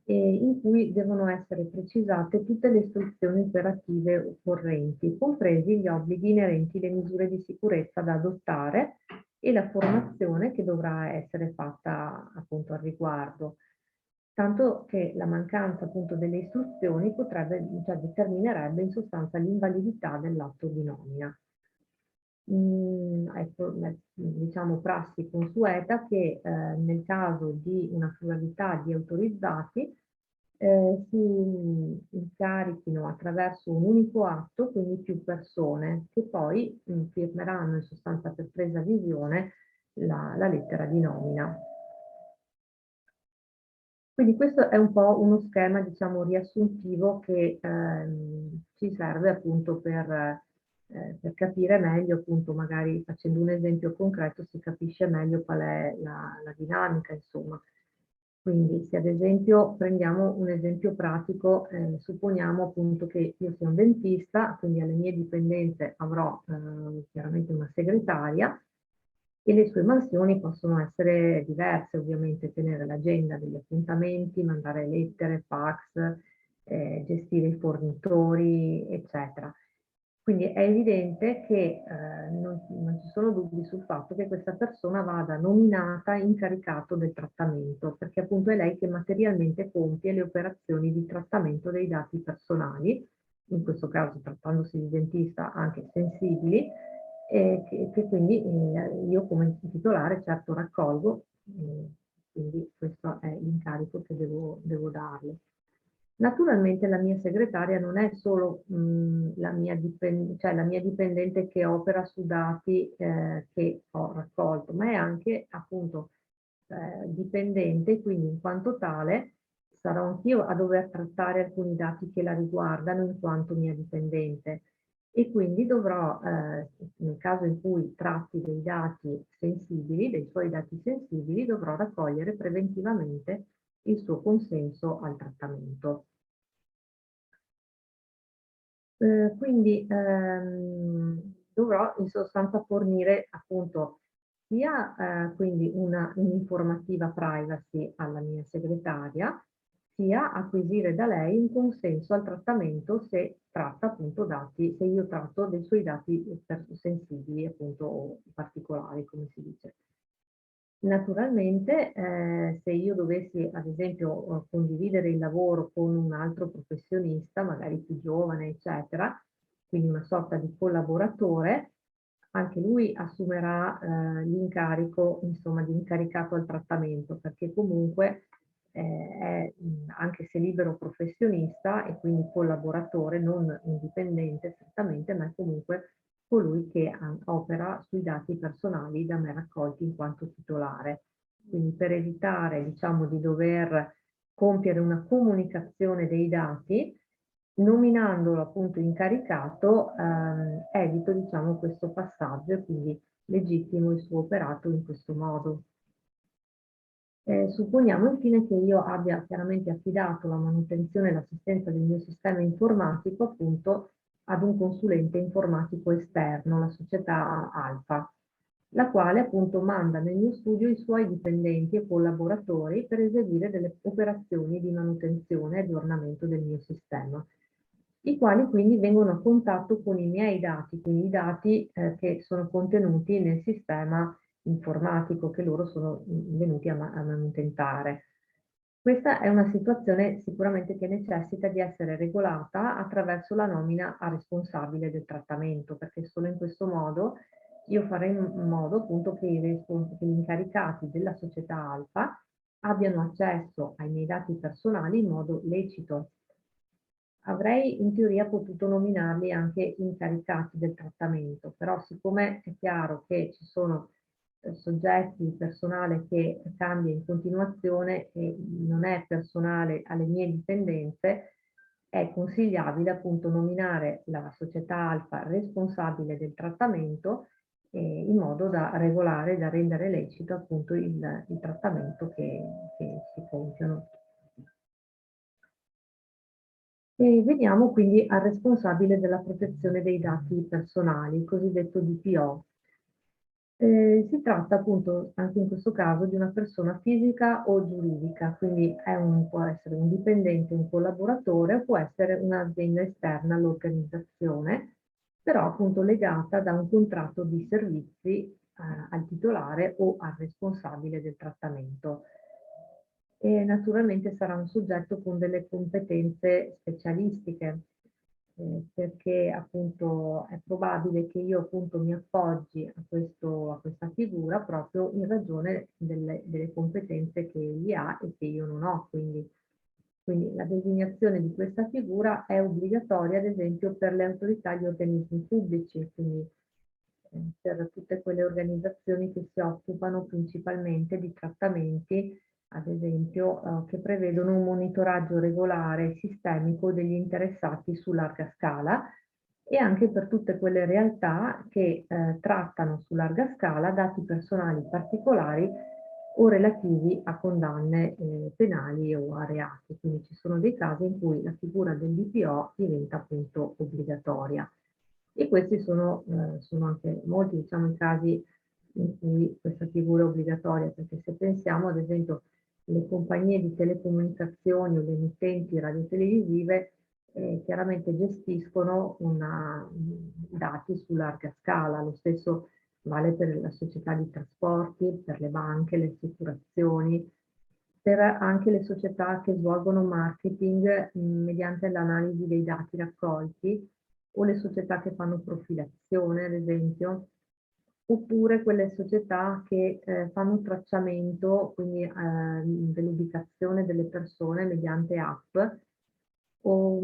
in cui devono essere precisate tutte le istruzioni operative occorrenti, compresi gli obblighi inerenti alle misure di sicurezza da adottare e la formazione che dovrà essere fatta appunto al riguardo. Tanto che la mancanza appunto delle istruzioni determinerebbe in sostanza l'invalidità dell'atto di nomina. Ecco, diciamo prassi consueta che nel caso di una pluralità di autorizzati si incarichino attraverso un unico atto, quindi più persone, che poi firmeranno in sostanza per presa visione la lettera di nomina. Quindi questo è un po' uno schema, diciamo, riassuntivo che ci serve appunto per capire meglio, appunto, magari facendo un esempio concreto si capisce meglio qual è la dinamica, insomma. Quindi se ad esempio prendiamo un esempio pratico, supponiamo appunto che io sia un dentista, quindi alle mie dipendenze avrò chiaramente una segretaria, e le sue mansioni possono essere diverse, ovviamente tenere l'agenda degli appuntamenti, mandare lettere, fax, gestire i fornitori, eccetera. Quindi è evidente che non ci sono dubbi sul fatto che questa persona vada nominata incaricato del trattamento, perché appunto è lei che materialmente compie le operazioni di trattamento dei dati personali, in questo caso trattandosi di dentista anche sensibili, che quindi io come titolare certo raccolgo, quindi questo è l'incarico che devo darle. Naturalmente la mia segretaria non è solo la mia dipendente che opera su dati che ho raccolto, ma è anche appunto dipendente, quindi in quanto tale sarò anch'io a dover trattare alcuni dati che la riguardano in quanto mia dipendente e quindi dovrò, nel caso in cui tratti dei dati sensibili, dei suoi dati sensibili, dovrò raccogliere preventivamente il suo consenso al trattamento. Quindi dovrò in sostanza fornire appunto sia quindi un'informativa privacy alla mia segretaria, sia acquisire da lei un consenso al trattamento se tratta appunto dati, se io tratto dei suoi dati sensibili appunto o particolari, come si dice. Naturalmente, se io dovessi, ad esempio, condividere il lavoro con un altro professionista, magari più giovane, eccetera, quindi una sorta di collaboratore, anche lui assumerà l'incarico, insomma, di incaricato al trattamento, perché comunque è, anche se libero professionista e quindi collaboratore, non indipendente strettamente, ma è comunque colui che opera sui dati personali da me raccolti in quanto titolare. quindi per evitare, diciamo, di dover compiere una comunicazione dei dati, nominandolo appunto incaricato, evito, diciamo, questo passaggio e quindi legittimo il suo operato in questo modo. Supponiamo infine che io abbia chiaramente affidato la manutenzione e l'assistenza del mio sistema informatico appunto ad un consulente informatico esterno, la società Alfa, la quale appunto manda nel mio studio i suoi dipendenti e collaboratori per eseguire delle operazioni di manutenzione e aggiornamento del mio sistema, i quali quindi vengono a contatto con i miei dati, quindi i dati che sono contenuti nel sistema informatico che loro sono venuti a manutentare. Questa è una situazione sicuramente che necessita di essere regolata attraverso la nomina a responsabile del trattamento, perché solo in questo modo io farei in modo appunto che gli incaricati della società Alfa abbiano accesso ai miei dati personali in modo lecito. Avrei in teoria potuto nominarli anche incaricati del trattamento, però siccome è chiaro che ci sono soggetti, personale che cambia in continuazione e non è personale alle mie dipendenze, è consigliabile appunto nominare la società Alfa responsabile del trattamento in modo da regolare, da rendere lecito appunto il trattamento che si compiono. E veniamo quindi al responsabile della protezione dei dati personali, il cosiddetto DPO. Si tratta appunto anche in questo caso di una persona fisica o giuridica, quindi può essere un dipendente, un collaboratore o può essere un'azienda esterna all'organizzazione, però appunto legata da un contratto di servizi al titolare o al responsabile del trattamento. E naturalmente sarà un soggetto con delle competenze specialistiche, perché appunto è probabile che io appunto mi appoggi a questa figura proprio in ragione delle competenze che egli ha e che io non ho. Quindi la designazione di questa figura è obbligatoria ad esempio per le autorità e gli organismi pubblici, quindi per tutte quelle organizzazioni che si occupano principalmente di trattamenti, ad esempio, che prevedono un monitoraggio regolare e sistemico degli interessati su larga scala e anche per tutte quelle realtà che trattano su larga scala dati personali particolari o relativi a condanne penali o a reati. Quindi ci sono dei casi in cui la figura del DPO diventa appunto obbligatoria. E questi sono anche molti, diciamo, i casi in cui questa figura è obbligatoria, perché se pensiamo ad esempio le compagnie di telecomunicazioni o le emittenti radiotelevisive chiaramente gestiscono dati su larga scala, lo stesso vale per la società di trasporti, per le banche, le assicurazioni, per anche le società che svolgono marketing mediante l'analisi dei dati raccolti o le società che fanno profilazione, ad esempio, oppure quelle società che fanno un tracciamento, quindi dell'ubicazione delle persone mediante app, o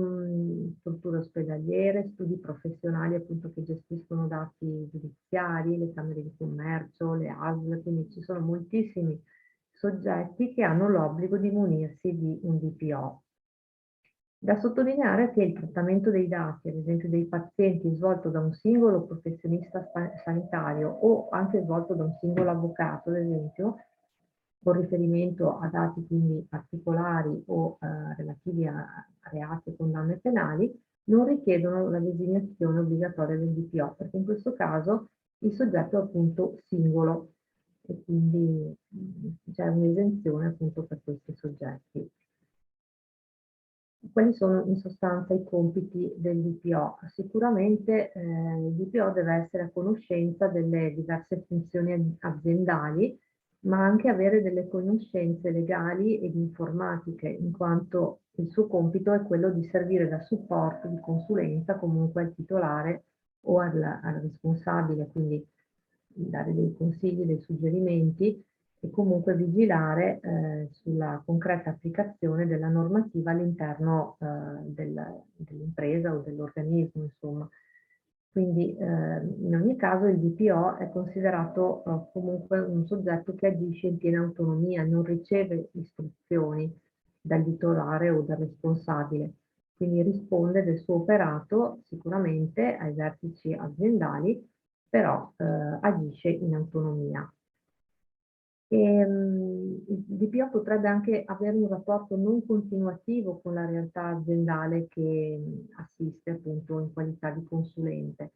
strutture ospedaliere, studi professionali appunto che gestiscono dati giudiziari, le camere di commercio, le ASL, quindi ci sono moltissimi soggetti che hanno l'obbligo di munirsi di un DPO. Da sottolineare che il trattamento dei dati, ad esempio dei pazienti, svolto da un singolo professionista sanitario o anche svolto da un singolo avvocato, ad esempio, con riferimento a dati quindi particolari o relativi a reati e condanne penali, non richiedono la designazione obbligatoria del DPO, perché in questo caso il soggetto è appunto singolo e quindi c'è un'esenzione appunto per questi soggetti. Quali sono in sostanza i compiti del DPO? Sicuramente il DPO deve essere a conoscenza delle diverse funzioni aziendali, ma anche avere delle conoscenze legali ed informatiche, in quanto il suo compito è quello di servire da supporto, di consulenza comunque al titolare o al responsabile, quindi dare dei consigli, dei suggerimenti e comunque vigilare sulla concreta applicazione della normativa all'interno dell'impresa o dell'organismo, insomma. Quindi in ogni caso il DPO è considerato comunque un soggetto che agisce in piena autonomia, non riceve istruzioni dal titolare o dal responsabile, quindi risponde del suo operato sicuramente ai vertici aziendali, però agisce in autonomia. Il DPO potrebbe anche avere un rapporto non continuativo con la realtà aziendale che assiste appunto in qualità di consulente,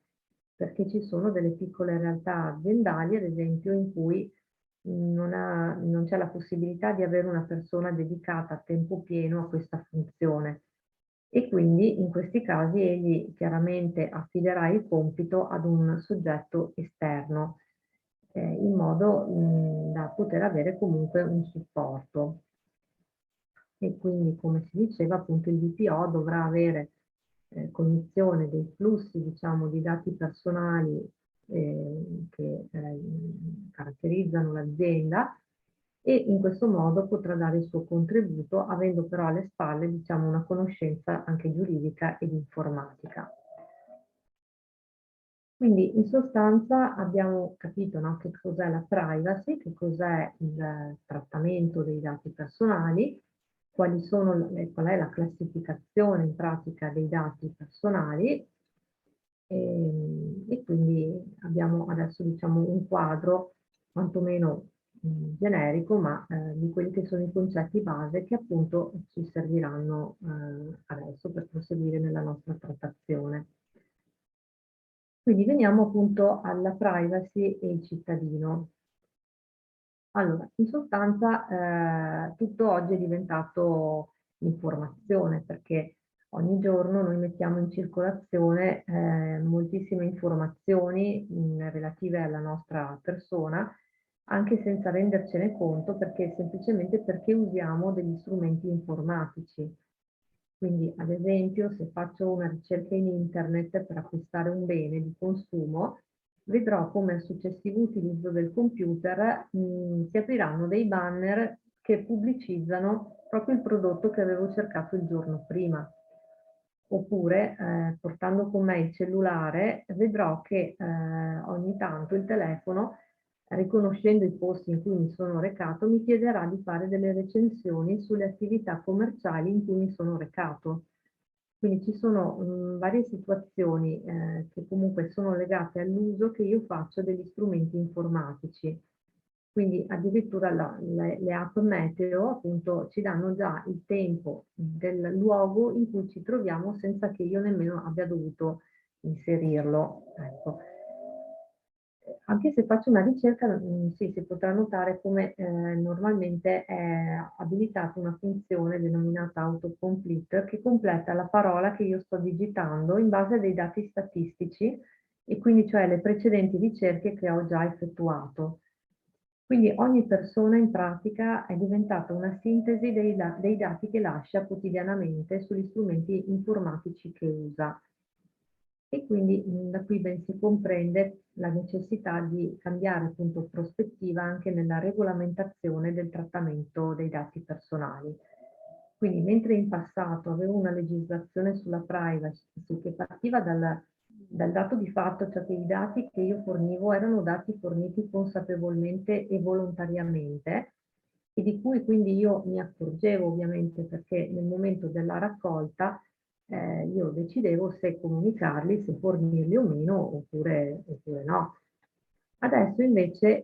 perché ci sono delle piccole realtà aziendali, ad esempio, in cui non c'è la possibilità di avere una persona dedicata a tempo pieno a questa funzione. E quindi in questi casi egli chiaramente affiderà il compito ad un soggetto esterno, in modo da poter avere comunque un supporto. E quindi, come si diceva, appunto il DPO dovrà avere cognizione dei flussi, diciamo, di dati personali che caratterizzano l'azienda, e in questo modo potrà dare il suo contributo, avendo però alle spalle, diciamo, una conoscenza anche giuridica ed informatica. Quindi in sostanza abbiamo capito, no, che cos'è la privacy, che cos'è il trattamento dei dati personali, qual è la classificazione in pratica dei dati personali, e quindi abbiamo adesso, diciamo, un quadro quantomeno generico, ma di quelli che sono i concetti base che appunto ci serviranno adesso per proseguire nella nostra trattazione. Quindi veniamo appunto alla privacy e il cittadino. Allora, in sostanza tutto oggi è diventato informazione, perché ogni giorno noi mettiamo in circolazione moltissime informazioni relative alla nostra persona, anche senza rendercene conto, semplicemente perché usiamo degli strumenti informatici. Quindi, ad esempio, se faccio una ricerca in internet per acquistare un bene di consumo, vedrò come al successivo utilizzo del computer si apriranno dei banner che pubblicizzano proprio il prodotto che avevo cercato il giorno prima. Oppure, portando con me il cellulare, vedrò che ogni tanto il telefono, riconoscendo i posti in cui mi sono recato, mi chiederà di fare delle recensioni sulle attività commerciali in cui mi sono recato. Quindi ci sono varie situazioni che comunque sono legate all'uso che io faccio degli strumenti informatici. Quindi addirittura le app meteo appunto ci danno già il tempo del luogo in cui ci troviamo senza che io nemmeno abbia dovuto inserirlo. Ecco. Anche se faccio una ricerca, sì, si potrà notare come normalmente è abilitata una funzione denominata autocomplete che completa la parola che io sto digitando in base a dei dati statistici, e quindi cioè le precedenti ricerche che ho già effettuato. Quindi ogni persona in pratica è diventata una sintesi dei dati che lascia quotidianamente sugli strumenti informatici che usa. E quindi da qui ben si comprende la necessità di cambiare appunto prospettiva anche nella regolamentazione del trattamento dei dati personali. Quindi mentre in passato avevo una legislazione sulla privacy che partiva dal dato di fatto, cioè che i dati che io fornivo erano dati forniti consapevolmente e volontariamente, e di cui quindi io mi accorgevo ovviamente perché nel momento della raccolta io decidevo se comunicarli, se fornirli o meno, oppure no. Adesso invece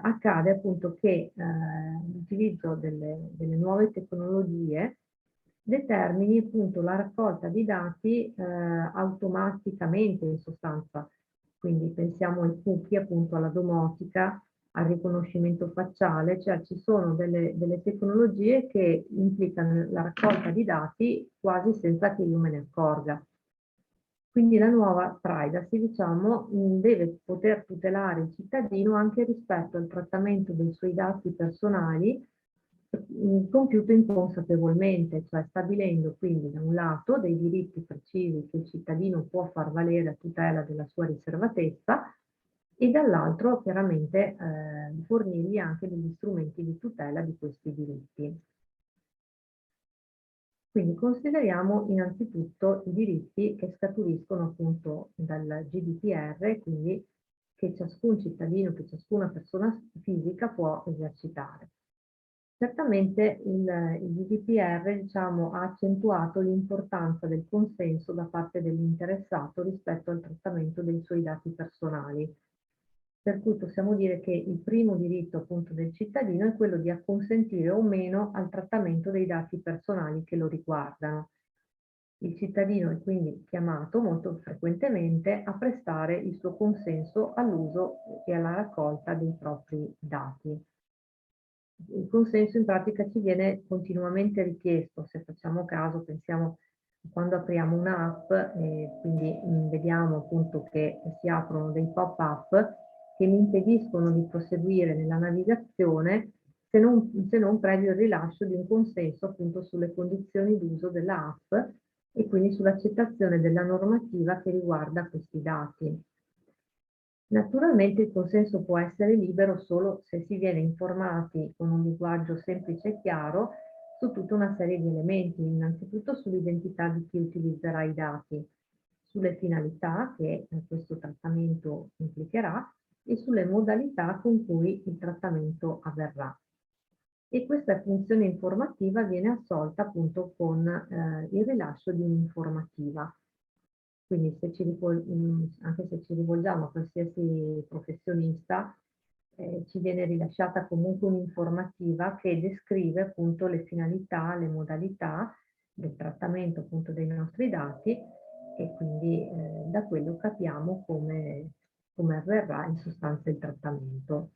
accade appunto che l'utilizzo delle nuove tecnologie determini appunto la raccolta di dati automaticamente in sostanza. Quindi pensiamo ai cookie, appunto alla domotica, al riconoscimento facciale, cioè ci sono delle tecnologie che implicano la raccolta di dati quasi senza che io me ne accorga. Quindi la nuova privacy, diciamo, deve poter tutelare il cittadino anche rispetto al trattamento dei suoi dati personali compiuto inconsapevolmente, cioè stabilendo quindi da un lato dei diritti precisi che il cittadino può far valere a tutela della sua riservatezza, e dall'altro chiaramente fornirgli anche degli strumenti di tutela di questi diritti. Quindi consideriamo innanzitutto i diritti che scaturiscono appunto dal GDPR, quindi che ciascun cittadino, che ciascuna persona fisica può esercitare. Certamente il GDPR, diciamo, ha accentuato l'importanza del consenso da parte dell'interessato rispetto al trattamento dei suoi dati personali. Per cui possiamo dire che il primo diritto appunto del cittadino è quello di acconsentire o meno al trattamento dei dati personali che lo riguardano. Il cittadino è quindi chiamato molto frequentemente a prestare il suo consenso all'uso e alla raccolta dei propri dati. Il consenso in pratica ci viene continuamente richiesto, se facciamo caso, pensiamo quando apriamo un'app e quindi vediamo appunto che si aprono dei pop-up che mi impediscono di proseguire nella navigazione se non previo il rilascio di un consenso appunto sulle condizioni d'uso dell'app e quindi sull'accettazione della normativa che riguarda questi dati. Naturalmente il consenso può essere libero solo se si viene informati con un linguaggio semplice e chiaro su tutta una serie di elementi, innanzitutto sull'identità di chi utilizzerà i dati, sulle finalità che questo trattamento implicherà e sulle modalità con cui il trattamento avverrà. E questa funzione informativa viene assolta appunto con il rilascio di un'informativa. Quindi anche se ci rivolgiamo a qualsiasi professionista, ci viene rilasciata comunque un'informativa che descrive appunto le finalità, le modalità del trattamento appunto dei nostri dati e quindi da quello capiamo come avverrà in sostanza il trattamento.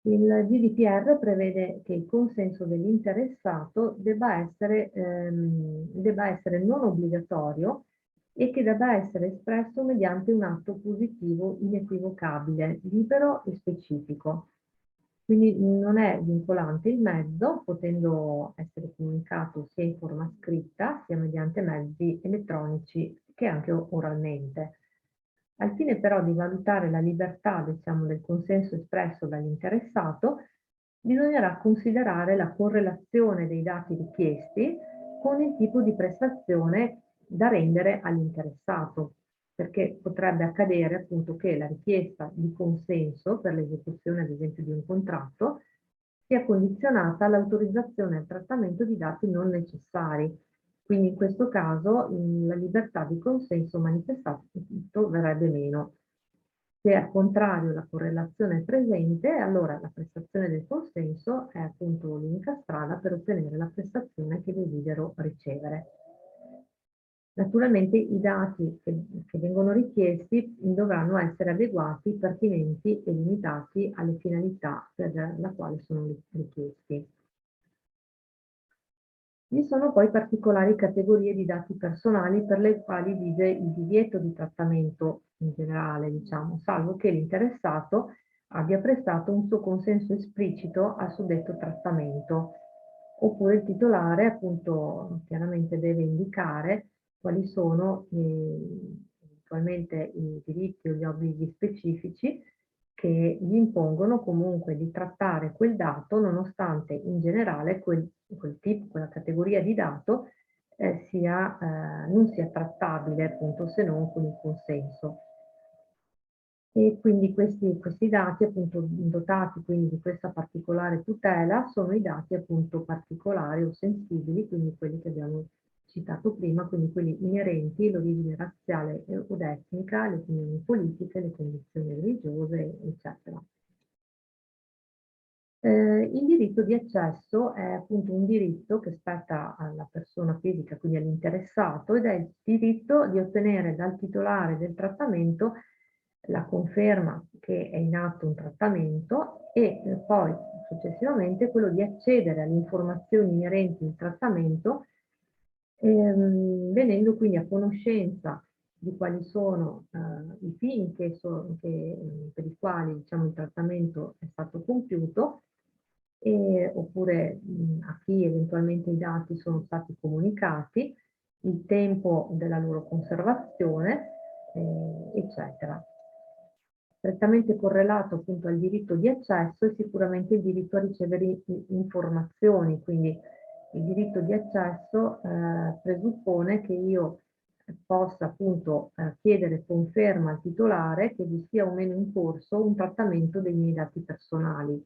Il GDPR prevede che il consenso dell'interessato debba essere non obbligatorio e che debba essere espresso mediante un atto positivo inequivocabile, libero e specifico. Quindi non è vincolante il mezzo, potendo essere comunicato sia in forma scritta, sia mediante mezzi elettronici che anche oralmente. Al fine però di valutare la libertà, diciamo, del consenso espresso dall'interessato, bisognerà considerare la correlazione dei dati richiesti con il tipo di prestazione da rendere all'interessato, perché potrebbe accadere appunto che la richiesta di consenso per l'esecuzione ad esempio di un contratto sia condizionata all'autorizzazione al trattamento di dati non necessari. Quindi in questo caso la libertà di consenso manifestato verrebbe meno. Se al contrario la correlazione è presente, allora la prestazione del consenso è appunto l'unica strada per ottenere la prestazione che desidero ricevere. Naturalmente i dati che vengono richiesti dovranno essere adeguati, pertinenti e limitati alle finalità per la quale sono richiesti. Vi sono poi particolari categorie di dati personali per le quali vige il divieto di trattamento in generale, diciamo, salvo che l'interessato abbia prestato un suo consenso esplicito al suddetto trattamento, oppure il titolare appunto chiaramente deve indicare quali sono eventualmente i diritti o gli obblighi specifici che gli impongono comunque di trattare quel dato nonostante in generale quel tipo, quella categoria di dato non sia trattabile appunto se non con il consenso. E quindi questi dati appunto dotati quindi di questa particolare tutela sono i dati appunto particolari o sensibili, quindi quelli che abbiamo citato prima, quindi quelli inerenti all'origine razziale o etnica, le opinioni politiche, le condizioni religiose, eccetera. Il diritto di accesso è appunto un diritto che spetta alla persona fisica, quindi all'interessato, ed è il diritto di ottenere dal titolare del trattamento la conferma che è in atto un trattamento e poi successivamente quello di accedere alle informazioni inerenti al trattamento, venendo quindi a conoscenza di quali sono i fini per i quali diciamo, il trattamento è stato compiuto, oppure a chi eventualmente i dati sono stati comunicati, il tempo della loro conservazione, eccetera. Strettamente correlato appunto al diritto di accesso è sicuramente il diritto a ricevere informazioni, quindi Il diritto di accesso presuppone che io possa appunto chiedere conferma al titolare che vi sia o meno in corso un trattamento dei miei dati personali,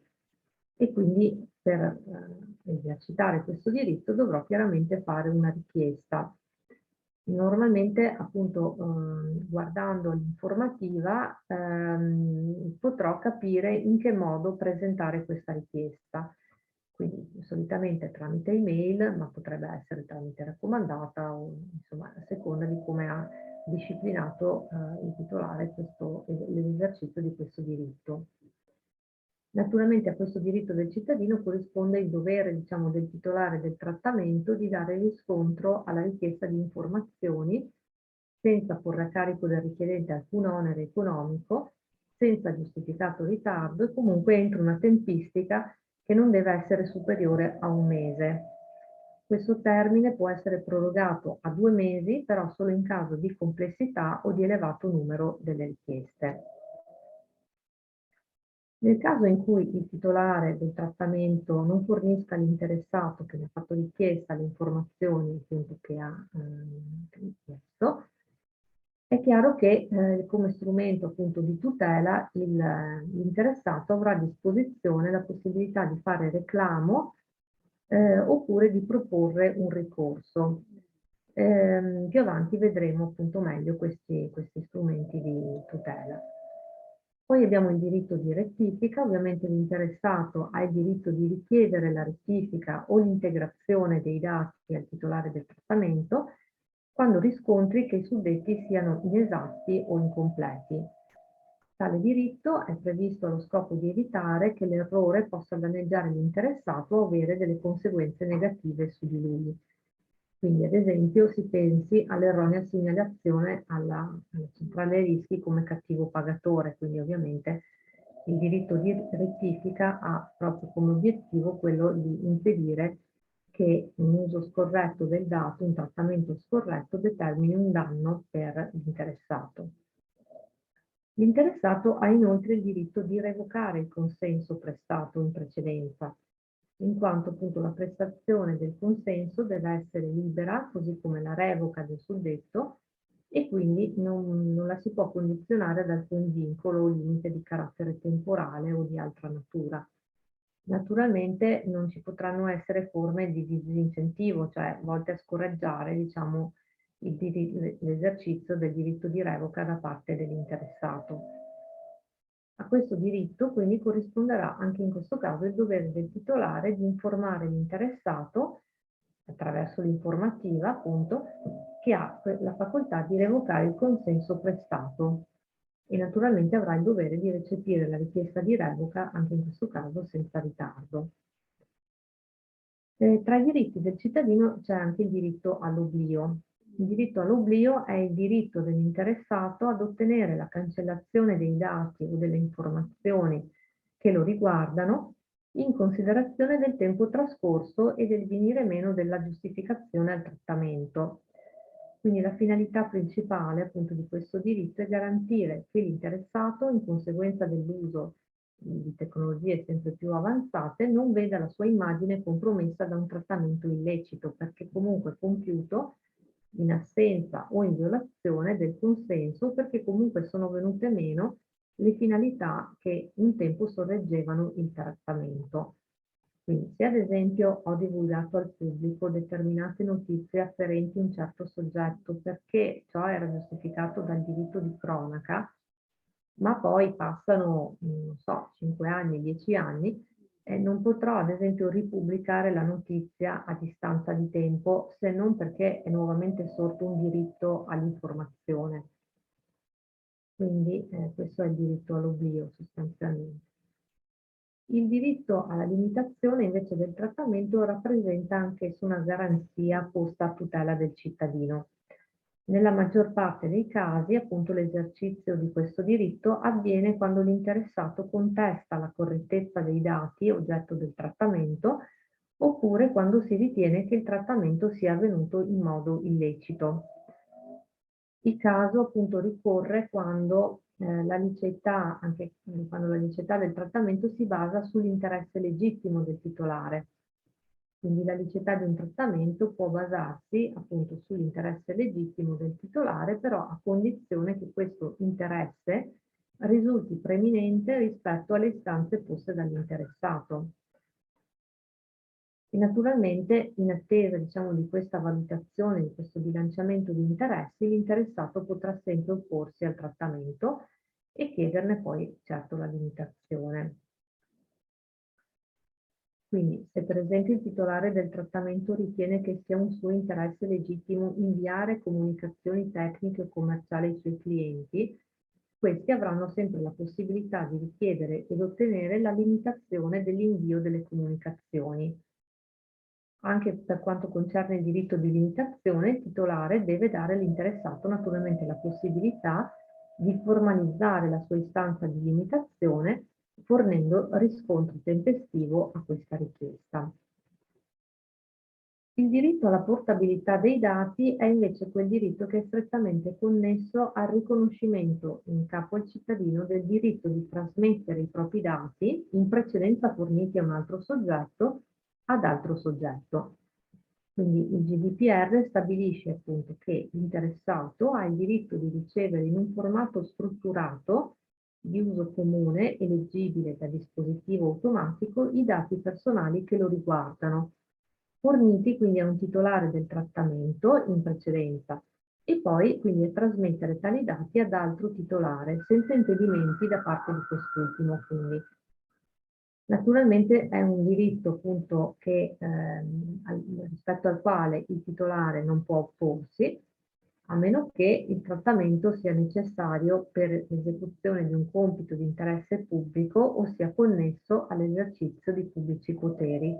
e quindi per esercitare questo diritto dovrò chiaramente fare una richiesta. Normalmente appunto guardando l'informativa potrò capire in che modo presentare questa richiesta. Quindi solitamente tramite email, ma potrebbe essere tramite raccomandata o insomma a seconda di come ha disciplinato il titolare l'esercizio di questo diritto. Naturalmente a questo diritto del cittadino corrisponde il dovere, diciamo, del titolare del trattamento di dare riscontro alla richiesta di informazioni senza porre a carico del richiedente alcun onere economico, senza giustificato ritardo e comunque entro una tempistica che non deve essere superiore a un mese. Questo termine può essere prorogato a 2 mesi, però solo in caso di complessità o di elevato numero delle richieste. Nel caso in cui il titolare del trattamento non fornisca all'interessato che ne ha fatto richiesta le informazioni appunto che ha richiesto, è chiaro che come strumento appunto di tutela l'interessato avrà a disposizione la possibilità di fare reclamo oppure di proporre un ricorso. Più avanti vedremo appunto meglio questi strumenti di tutela. Poi abbiamo il diritto di rettifica, ovviamente l'interessato ha il diritto di richiedere la rettifica o l'integrazione dei dati al titolare del trattamento quando riscontri che i suddetti siano inesatti o incompleti. Tale diritto è previsto allo scopo di evitare che l'errore possa danneggiare l'interessato o avere delle conseguenze negative su di lui. Quindi ad esempio si pensi all'erronea segnalazione alla centrale rischi come cattivo pagatore, quindi ovviamente il diritto di rettifica ha proprio come obiettivo quello di impedire che un uso scorretto del dato, un trattamento scorretto determini un danno per l'interessato. L'interessato ha inoltre il diritto di revocare il consenso prestato in precedenza, in quanto appunto la prestazione del consenso deve essere libera, così come la revoca del suddetto, e quindi non la si può condizionare ad alcun vincolo o limite di carattere temporale o di altra natura. Naturalmente non ci potranno essere forme di disincentivo, cioè volte a scoraggiare, diciamo, l'esercizio del diritto di revoca da parte dell'interessato. A questo diritto quindi corrisponderà anche in questo caso il dovere del titolare di informare l'interessato, attraverso l'informativa appunto, che ha la facoltà di revocare il consenso prestato e naturalmente avrà il dovere di recepire la richiesta di revoca anche in questo caso senza ritardo. Tra i diritti del cittadino c'è anche il diritto all'oblio. Il diritto all'oblio è il diritto dell'interessato ad ottenere la cancellazione dei dati o delle informazioni che lo riguardano in considerazione del tempo trascorso e del venire meno della giustificazione al trattamento. Quindi la finalità principale appunto di questo diritto è garantire che l'interessato, in conseguenza dell'uso di tecnologie sempre più avanzate, non veda la sua immagine compromessa da un trattamento illecito, perché comunque compiuto in assenza o in violazione del consenso, perché comunque sono venute meno le finalità che un tempo sorreggevano il trattamento. Quindi se ad esempio ho divulgato al pubblico determinate notizie afferenti un certo soggetto perché ciò era giustificato dal diritto di cronaca, ma poi passano, non so, 5 anni, 10 anni, e non potrò ad esempio ripubblicare la notizia a distanza di tempo se non perché è nuovamente sorto un diritto all'informazione. Quindi questo è il diritto all'oblio sostanzialmente. Il diritto alla limitazione invece del trattamento rappresenta anch'esso una garanzia posta a tutela del cittadino. Nella maggior parte dei casi, appunto, l'esercizio di questo diritto avviene quando l'interessato contesta la correttezza dei dati oggetto del trattamento oppure quando si ritiene che il trattamento sia avvenuto in modo illecito. Il caso appunto ricorre quando la liceità, anche quando la liceità del trattamento si basa sull'interesse legittimo del titolare. Quindi la liceità di un trattamento può basarsi appunto sull'interesse legittimo del titolare, però a condizione che questo interesse risulti preminente rispetto alle istanze poste dall'interessato. E naturalmente, in attesa, diciamo, di questa valutazione, di questo bilanciamento di interessi, l'interessato potrà sempre opporsi al trattamento e chiederne poi, certo, la limitazione. Quindi, se per esempio il titolare del trattamento ritiene che sia un suo interesse legittimo inviare comunicazioni tecniche o commerciali ai suoi clienti, questi avranno sempre la possibilità di richiedere ed ottenere la limitazione dell'invio delle comunicazioni. Anche per quanto concerne il diritto di limitazione, il titolare deve dare all'interessato naturalmente la possibilità di formalizzare la sua istanza di limitazione fornendo riscontro tempestivo a questa richiesta. Il diritto alla portabilità dei dati è invece quel diritto che è strettamente connesso al riconoscimento in capo al cittadino del diritto di trasmettere i propri dati, in precedenza forniti a un altro soggetto, ad altro soggetto. Quindi il GDPR stabilisce appunto che l'interessato ha il diritto di ricevere in un formato strutturato di uso comune e leggibile da dispositivo automatico i dati personali che lo riguardano, forniti quindi a un titolare del trattamento in precedenza e poi quindi a trasmettere tali dati ad altro titolare senza impedimenti da parte di quest'ultimo. Quindi naturalmente è un diritto appunto che, rispetto al quale il titolare non può opporsi, a meno che il trattamento sia necessario per l'esecuzione di un compito di interesse pubblico o sia connesso all'esercizio di pubblici poteri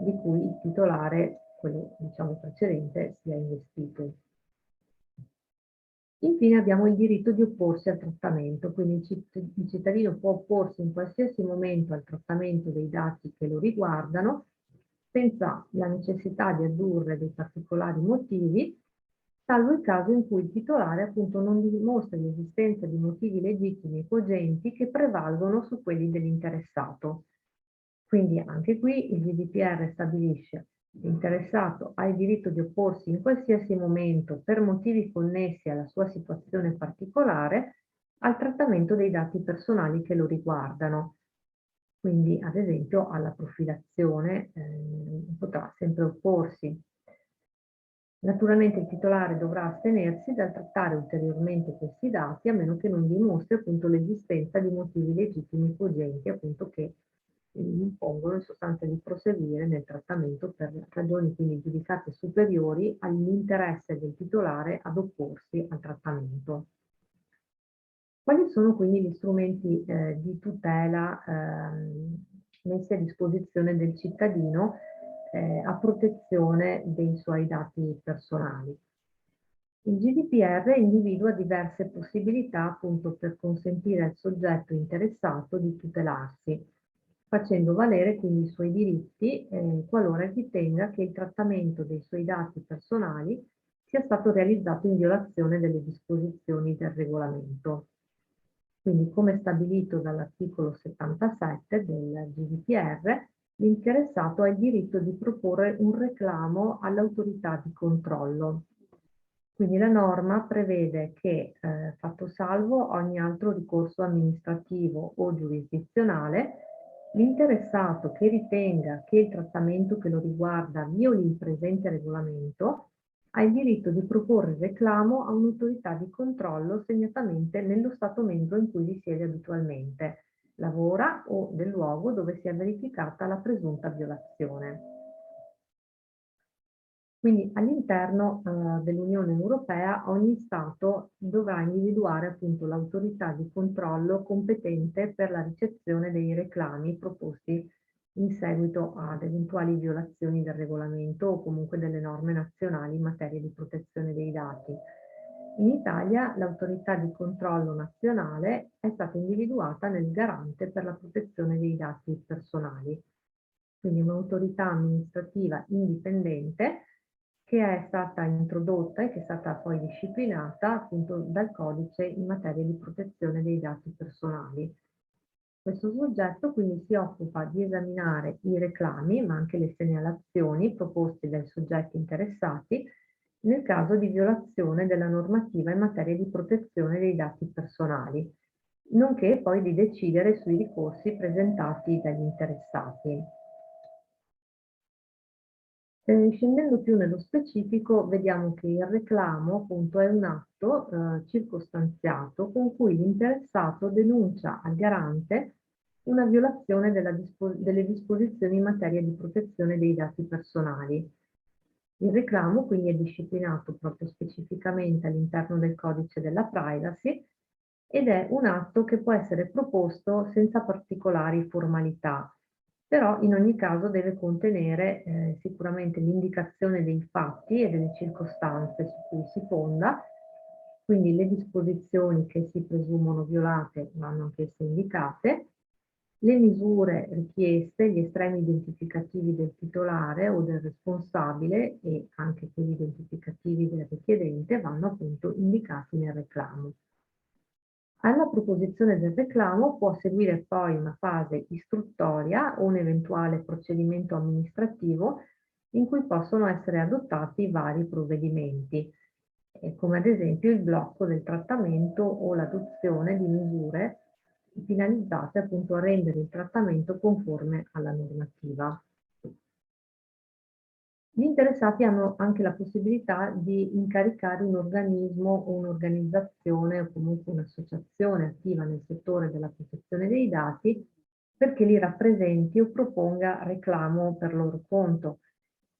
di cui il titolare, quello diciamo precedente, sia investito. Infine abbiamo il diritto di opporsi al trattamento, quindi il cittadino può opporsi in qualsiasi momento al trattamento dei dati che lo riguardano, senza la necessità di addurre dei particolari motivi, salvo il caso in cui il titolare appunto non dimostri l'esistenza di motivi legittimi e cogenti che prevalgono su quelli dell'interessato. Quindi anche qui il GDPR stabilisce l'interessato ha il diritto di opporsi in qualsiasi momento per motivi connessi alla sua situazione particolare al trattamento dei dati personali che lo riguardano. Quindi ad esempio alla profilazione potrà sempre opporsi. Naturalmente il titolare dovrà astenersi dal trattare ulteriormente questi dati a meno che non dimostri appunto l'esistenza di motivi legittimi cogenti appunto che gli impongono in sostanza di proseguire nel trattamento per ragioni quindi giudicate superiori all'interesse del titolare ad opporsi al trattamento. Quali sono quindi gli strumenti di tutela messi a disposizione del cittadino a protezione dei suoi dati personali? Il GDPR individua diverse possibilità appunto per consentire al soggetto interessato di tutelarsi, facendo valere quindi i suoi diritti qualora ritenga che il trattamento dei suoi dati personali sia stato realizzato in violazione delle disposizioni del regolamento. Quindi, come stabilito dall'articolo 77 del GDPR, l'interessato ha il diritto di proporre un reclamo all'autorità di controllo. Quindi la norma prevede che, fatto salvo ogni altro ricorso amministrativo o giurisdizionale, l'interessato che ritenga che il trattamento che lo riguarda violi il presente regolamento ha il diritto di proporre reclamo a un'autorità di controllo segnatamente nello Stato membro in cui risiede abitualmente, lavora o del luogo dove sia verificata la presunta violazione. Quindi all'interno dell'Unione Europea ogni Stato dovrà individuare appunto l'autorità di controllo competente per la ricezione dei reclami proposti in seguito ad eventuali violazioni del regolamento o comunque delle norme nazionali in materia di protezione dei dati. In Italia l'autorità di controllo nazionale è stata individuata nel Garante per la protezione dei dati personali, quindi un'autorità amministrativa indipendente che è stata introdotta e che è stata poi disciplinata appunto dal codice in materia di protezione dei dati personali. Questo soggetto quindi si occupa di esaminare i reclami, ma anche le segnalazioni proposte dai soggetti interessati nel caso di violazione della normativa in materia di protezione dei dati personali, nonché poi di decidere sui ricorsi presentati dagli interessati. Scendendo più nello specifico, vediamo che il reclamo appunto è un atto circostanziato con cui l'interessato denuncia al garante una violazione delle disposizioni in materia di protezione dei dati personali. Il reclamo quindi è disciplinato proprio specificamente all'interno del codice della privacy ed è un atto che può essere proposto senza particolari formalità, però in ogni caso deve contenere sicuramente l'indicazione dei fatti e delle circostanze su cui si fonda, quindi le disposizioni che si presumono violate vanno anch'esse indicate, le misure richieste, gli estremi identificativi del titolare o del responsabile e anche quelli identificativi del richiedente vanno appunto indicati nel reclamo. Alla proposizione del reclamo può seguire poi una fase istruttoria o un eventuale procedimento amministrativo in cui possono essere adottati vari provvedimenti, come ad esempio il blocco del trattamento o l'adozione di misure finalizzate appunto a rendere il trattamento conforme alla normativa. Gli interessati hanno anche la possibilità di incaricare un organismo o un'organizzazione o comunque un'associazione attiva nel settore della protezione dei dati perché li rappresenti o proponga reclamo per loro conto.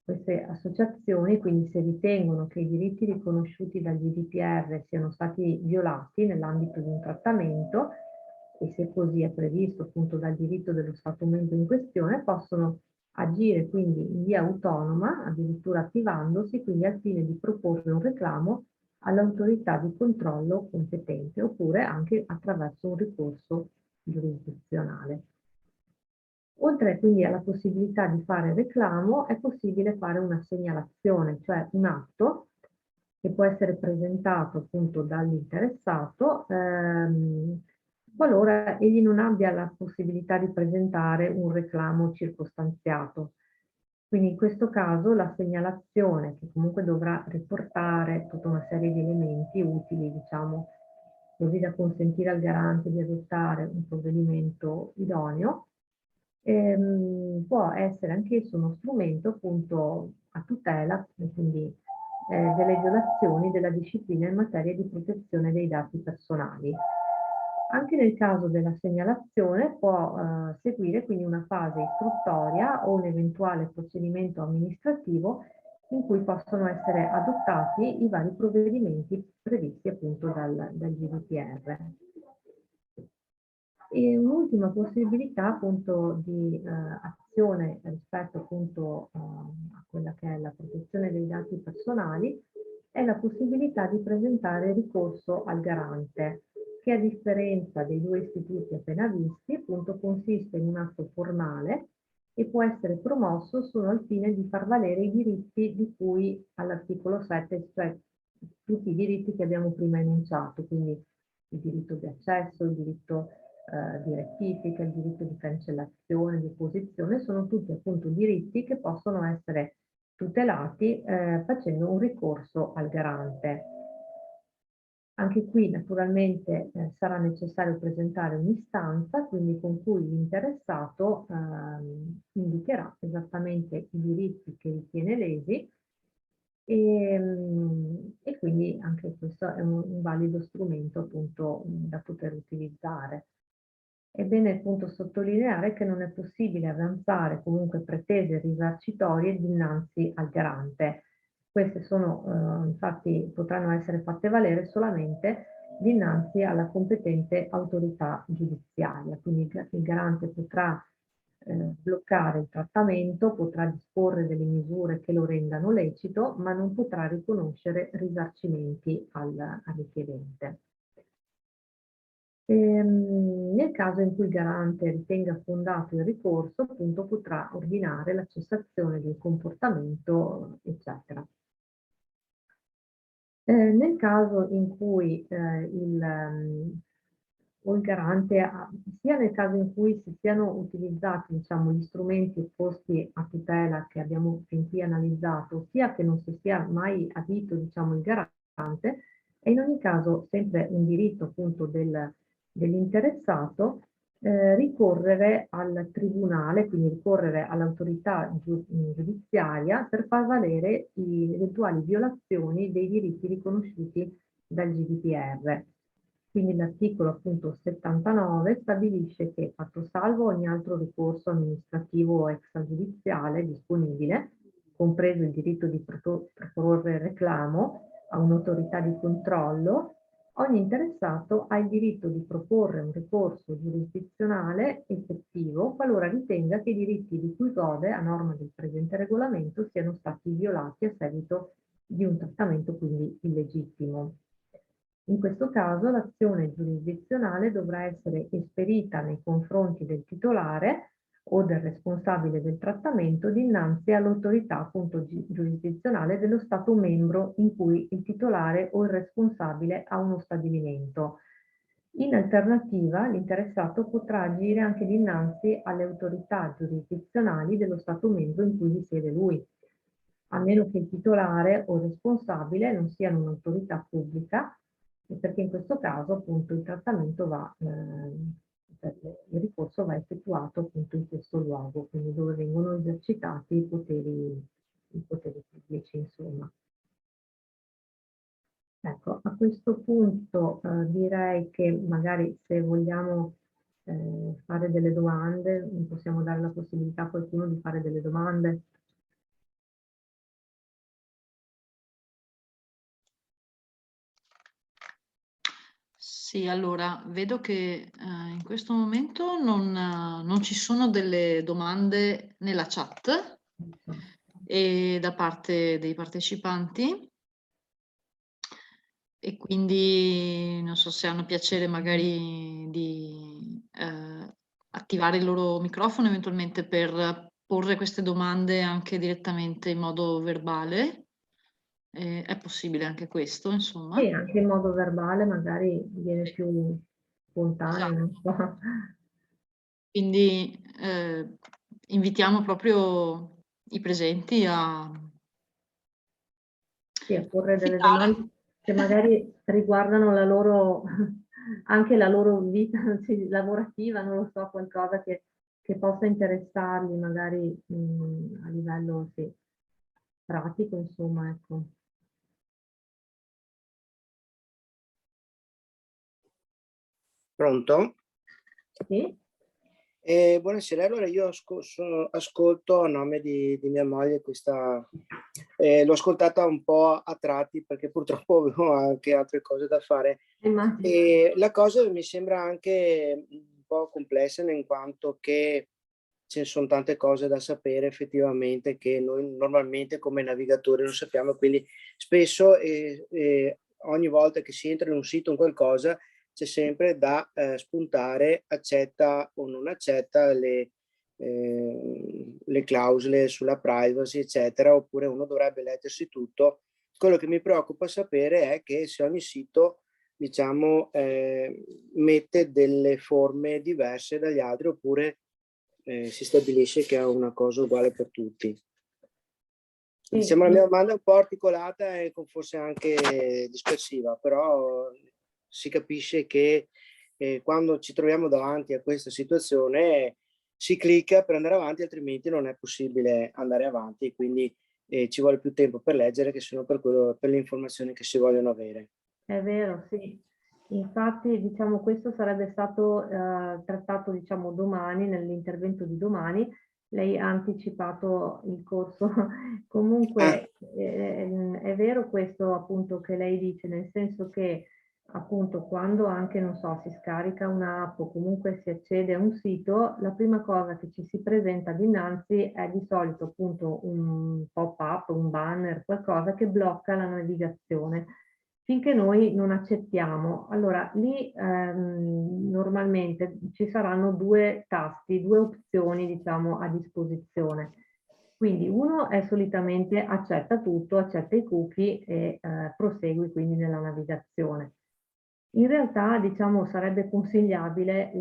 Queste associazioni, quindi, se ritengono che i diritti riconosciuti dal GDPR siano stati violati nell'ambito di un trattamento, e se così è previsto appunto dal diritto dello Stato membro in questione, possono agire quindi in via autonoma, addirittura attivandosi, quindi al fine di proporre un reclamo all'autorità di controllo competente, oppure anche attraverso un ricorso giurisdizionale. Oltre quindi alla possibilità di fare reclamo, è possibile fare una segnalazione, cioè un atto che può essere presentato appunto dall'interessato qualora egli non abbia la possibilità di presentare un reclamo circostanziato. Quindi in questo caso la segnalazione, che comunque dovrà riportare tutta una serie di elementi utili, diciamo, così da consentire al garante di adottare un provvedimento idoneo, può essere anch'esso uno strumento appunto a tutela, quindi delle violazioni della disciplina in materia di protezione dei dati personali. Anche nel caso della segnalazione può seguire quindi una fase istruttoria o un eventuale procedimento amministrativo in cui possono essere adottati i vari provvedimenti previsti appunto dal GDPR. E un'ultima possibilità appunto di azione rispetto appunto a quella che è la protezione dei dati personali è la possibilità di presentare ricorso al garante, che a differenza dei due istituti appena visti appunto consiste in un atto formale e può essere promosso solo al fine di far valere i diritti di cui all'articolo 7, cioè tutti i diritti che abbiamo prima enunciato, quindi il diritto di accesso, il diritto di rettifica, il diritto di cancellazione, di opposizione, sono tutti appunto diritti che possono essere tutelati facendo un ricorso al garante. Anche qui naturalmente sarà necessario presentare un'istanza, quindi con cui l'interessato indicherà esattamente i diritti che ritiene lesi e quindi anche questo è un valido strumento appunto da poter utilizzare. È bene appunto sottolineare che non è possibile avanzare comunque pretese risarcitorie dinanzi al garante. Queste sono, infatti, potranno essere fatte valere solamente dinanzi alla competente autorità giudiziaria. Quindi il garante potrà bloccare il trattamento, potrà disporre delle misure che lo rendano lecito, ma non potrà riconoscere risarcimenti al richiedente. Nel caso in cui il garante ritenga fondato il ricorso, appunto potrà ordinare la cessazione del comportamento, eccetera. Nel caso in cui o il garante, sia nel caso in cui si siano utilizzati, diciamo, gli strumenti posti a tutela che abbiamo fin qui analizzato, sia che non si sia mai adito, diciamo, il garante, è in ogni caso sempre un diritto appunto dell'interessato ricorrere al tribunale, quindi ricorrere all'autorità giudiziaria per far valere le eventuali violazioni dei diritti riconosciuti dal GDPR. Quindi l'articolo appunto 79 stabilisce che, fatto salvo ogni altro ricorso amministrativo o extragiudiziale disponibile, compreso il diritto di proporre reclamo a un'autorità di controllo, ogni interessato ha il diritto di proporre un ricorso giurisdizionale effettivo qualora ritenga che i diritti di cui gode a norma del presente regolamento siano stati violati a seguito di un trattamento quindi illegittimo. In questo caso l'azione giurisdizionale dovrà essere esperita nei confronti del titolare o del responsabile del trattamento dinanzi all'autorità appunto giurisdizionale dello Stato membro in cui il titolare o il responsabile ha uno stabilimento. In alternativa, l'interessato potrà agire anche dinanzi alle autorità giurisdizionali dello Stato membro in cui risiede lui, a meno che il titolare o il responsabile non siano un'autorità pubblica, perché in questo caso appunto il trattamento il ricorso va effettuato appunto in questo luogo, quindi dove vengono esercitati i poteri pubblici, insomma. Ecco, a questo punto direi che magari se vogliamo fare delle domande, possiamo dare la possibilità a qualcuno di fare delle domande. Sì, allora, vedo che in questo momento non ci sono delle domande nella chat e da parte dei partecipanti, e quindi non so se hanno piacere magari di attivare il loro microfono eventualmente per porre queste domande anche direttamente in modo verbale. È possibile anche questo, insomma. Sì, anche in modo verbale magari viene più spontaneo, non so. Quindi invitiamo proprio i presenti a Sì, a porre delle citare. domande che magari riguardano la loro, anche la loro vita lavorativa, non lo so, qualcosa che possa interessarli magari a livello sì, pratico, insomma, ecco. Pronto? Sì? Buonasera, allora io ascolto a nome di mia moglie questa, l'ho ascoltata un po' a tratti perché purtroppo avevo anche altre cose da fare. E la cosa mi sembra anche un po' complessa in quanto che ce ne sono tante cose da sapere effettivamente che noi normalmente come navigatori non sappiamo, quindi spesso ogni volta che si entra in un sito o in qualcosa c'è sempre da spuntare accetta o non accetta le clausole sulla privacy, eccetera, oppure uno dovrebbe leggersi tutto. Quello che mi preoccupa sapere è che se ogni sito, diciamo, mette delle forme diverse dagli altri, oppure si stabilisce che è una cosa uguale per tutti. Diciamo, la mia domanda è un po' articolata e forse anche dispersiva, però si capisce che quando ci troviamo davanti a questa situazione si clicca per andare avanti, altrimenti non è possibile andare avanti, quindi ci vuole più tempo per leggere che sono per le informazioni che si vogliono avere. È vero, sì. Infatti, diciamo, questo sarebbe stato trattato, diciamo, domani, nell'intervento di domani. Lei ha anticipato il corso. Comunque, è vero questo appunto che lei dice, nel senso che appunto quando anche, non so, si scarica un'app o comunque si accede a un sito, la prima cosa che ci si presenta dinanzi è di solito appunto un pop-up, un banner, qualcosa che blocca la navigazione. Finché noi non accettiamo, allora lì normalmente ci saranno due tasti, due opzioni diciamo a disposizione. Quindi uno è solitamente accetta tutto, accetta i cookie e prosegui quindi nella navigazione. In realtà, diciamo, sarebbe consigliabile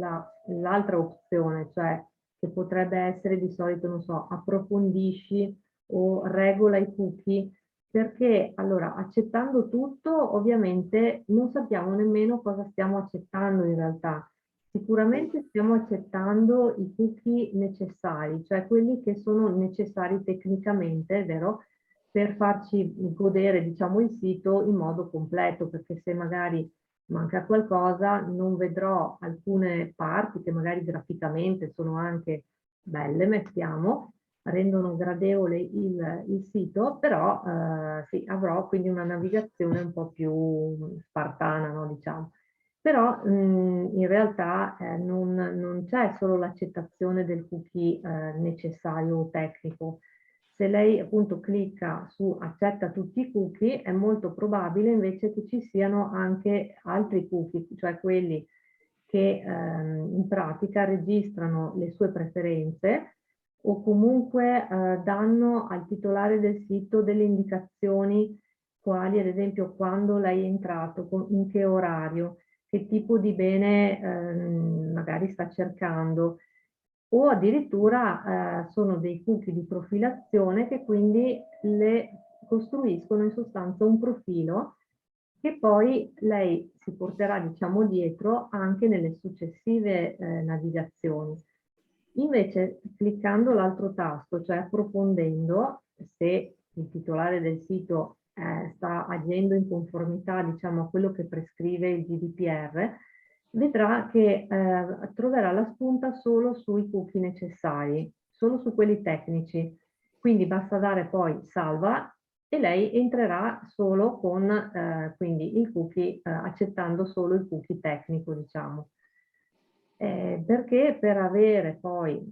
l'altra opzione, cioè che potrebbe essere di solito, non so, approfondisci o regola i cookie, perché allora accettando tutto ovviamente non sappiamo nemmeno cosa stiamo accettando in realtà. Sicuramente stiamo accettando i cookie necessari, cioè quelli che sono necessari tecnicamente, vero? Per farci godere, diciamo, il sito in modo completo, perché se magari manca qualcosa, non vedrò alcune parti che magari graficamente sono anche belle, mettiamo, rendono gradevole il sito, però sì, avrò quindi una navigazione un po' più spartana, no, diciamo. Però in realtà non c'è solo l'accettazione del cookie necessario o tecnico. Se lei appunto clicca su accetta tutti i cookie, è molto probabile invece che ci siano anche altri cookie, cioè quelli che in pratica registrano le sue preferenze o comunque danno al titolare del sito delle indicazioni quali ad esempio quando lei è entrato, in che orario, che tipo di bene magari sta cercando, o addirittura sono dei cookie di profilazione che quindi le costruiscono in sostanza un profilo che poi lei si porterà, diciamo, dietro anche nelle successive navigazioni. Invece, cliccando l'altro tasto, cioè approfondendo, se il titolare del sito sta agendo in conformità, diciamo, a quello che prescrive il GDPR, vedrà che troverà la spunta solo sui cookie necessari, solo su quelli tecnici. Quindi basta dare poi salva e lei entrerà solo con quindi il cookie, accettando solo il cookie tecnico, diciamo. Perché per avere poi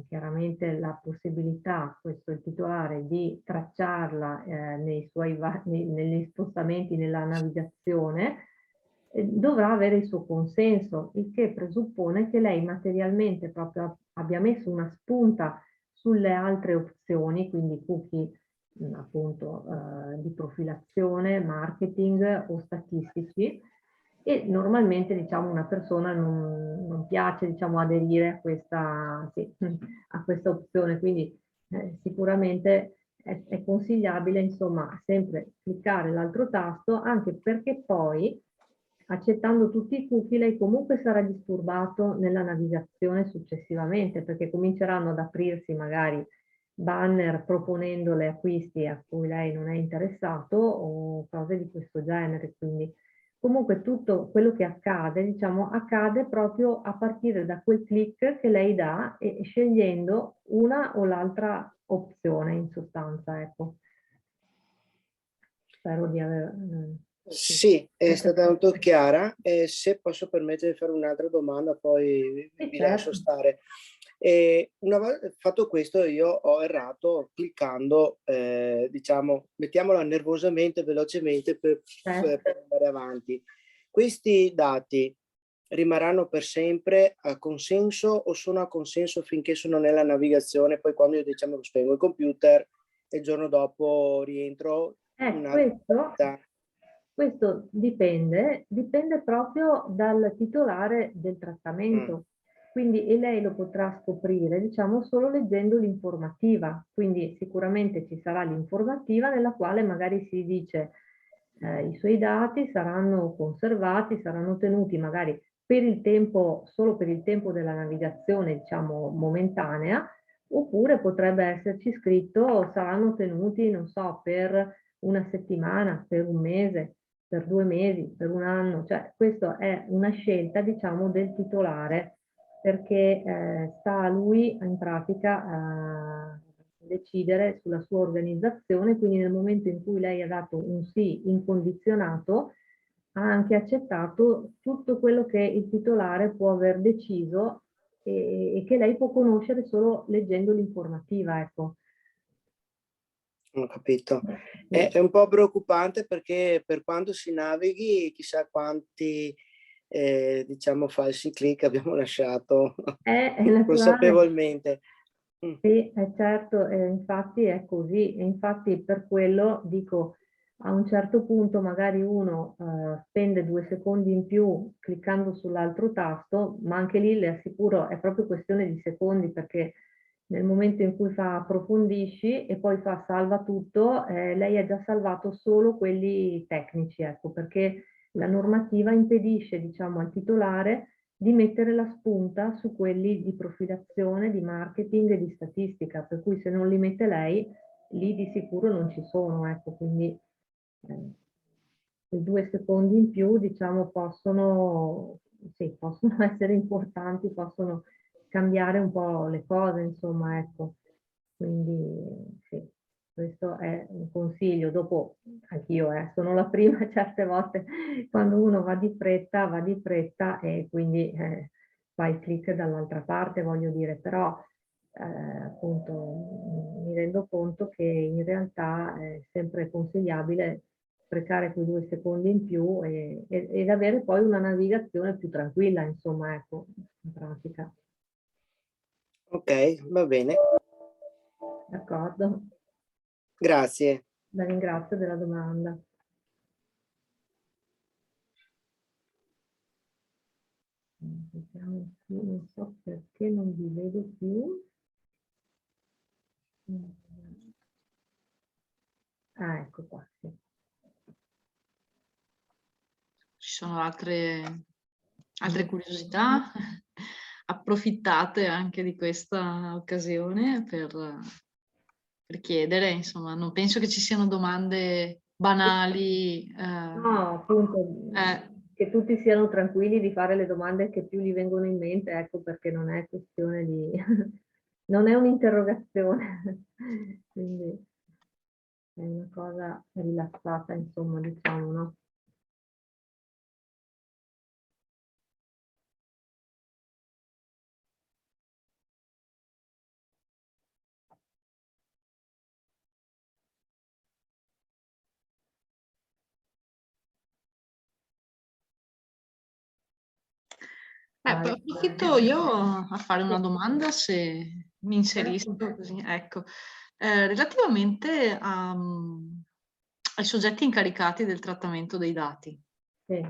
chiaramente la possibilità, questo è il titolare, di tracciarla negli spostamenti, nella navigazione, dovrà avere il suo consenso, il che presuppone che lei materialmente proprio abbia messo una spunta sulle altre opzioni, quindi cookie appunto di profilazione, marketing o statistici, e normalmente diciamo una persona non piace diciamo aderire a questa, sì, a questa opzione, quindi sicuramente è consigliabile insomma sempre cliccare l'altro tasto, anche perché poi accettando tutti i cookie lei comunque sarà disturbato nella navigazione successivamente, perché cominceranno ad aprirsi magari banner proponendole acquisti a cui lei non è interessato o cose di questo genere. Quindi comunque tutto quello che accade, diciamo, accade proprio a partire da quel click che lei dà e scegliendo una o l'altra opzione in sostanza, ecco. Spero di aver... Sì, è stata molto chiara. Se posso permettere di fare un'altra domanda, poi vi lascio stare. Una volta fatto questo, io ho errato cliccando, diciamo, mettiamola nervosamente, velocemente per andare avanti. Questi dati rimarranno per sempre a consenso o sono a consenso finché sono nella navigazione? Poi quando io diciamo spengo il computer e il giorno dopo rientro. Questo dipende proprio dal titolare del trattamento. Quindi e lei lo potrà scoprire, diciamo, solo leggendo l'informativa. Quindi sicuramente ci sarà l'informativa nella quale magari si dice i suoi dati saranno conservati, saranno tenuti magari per il tempo, solo per il tempo della navigazione, diciamo, momentanea, oppure potrebbe esserci scritto saranno tenuti, non so, per una settimana, per un mese, per 2 mesi, per un anno. Cioè, questa è una scelta, diciamo, del titolare, perché sta a lui in pratica decidere sulla sua organizzazione, quindi nel momento in cui lei ha dato un sì incondizionato, ha anche accettato tutto quello che il titolare può aver deciso e che lei può conoscere solo leggendo l'informativa, ecco. Ho capito. È un po' preoccupante perché per quanto si navighi, chissà quanti diciamo falsi click abbiamo lasciato consapevolmente. Sì, certo, infatti è così, e infatti per quello dico, a un certo punto magari uno spende 2 secondi in più cliccando sull'altro tasto, ma anche lì le assicuro è proprio questione di secondi, perché nel momento in cui fa approfondisci e poi fa salva tutto, lei ha già salvato solo quelli tecnici, ecco, perché la normativa impedisce, diciamo, al titolare di mettere la spunta su quelli di profilazione, di marketing e di statistica, per cui se non li mette lei, lì di sicuro non ci sono, ecco, quindi i 2 secondi in più, diciamo, possono, sì, possono essere importanti, possono cambiare un po' le cose, insomma, ecco. Quindi sì, questo è un consiglio. Dopo, anch'io sono la prima certe volte, quando uno va di fretta e quindi fa il click dall'altra parte, voglio dire, però appunto mi rendo conto che in realtà è sempre consigliabile sprecare quei 2 secondi in più ed avere poi una navigazione più tranquilla, insomma, ecco, in pratica. Ok, va bene. D'accordo? Grazie. La ringrazio della domanda. Vediamo qui, non so perché non vi vedo più. Ah, ecco qua, sì. Ci sono altre curiosità? Approfittate anche di questa occasione per chiedere, insomma, non penso che ci siano domande banali. No, appunto, che tutti siano tranquilli di fare le domande che più gli vengono in mente, ecco, perché non è questione di... non è un'interrogazione, quindi è una cosa rilassata, insomma, diciamo, no? Approfitto io a fare una domanda, se mi inserisco Certo. così, ecco. Relativamente ai soggetti incaricati del trattamento dei dati, Sì.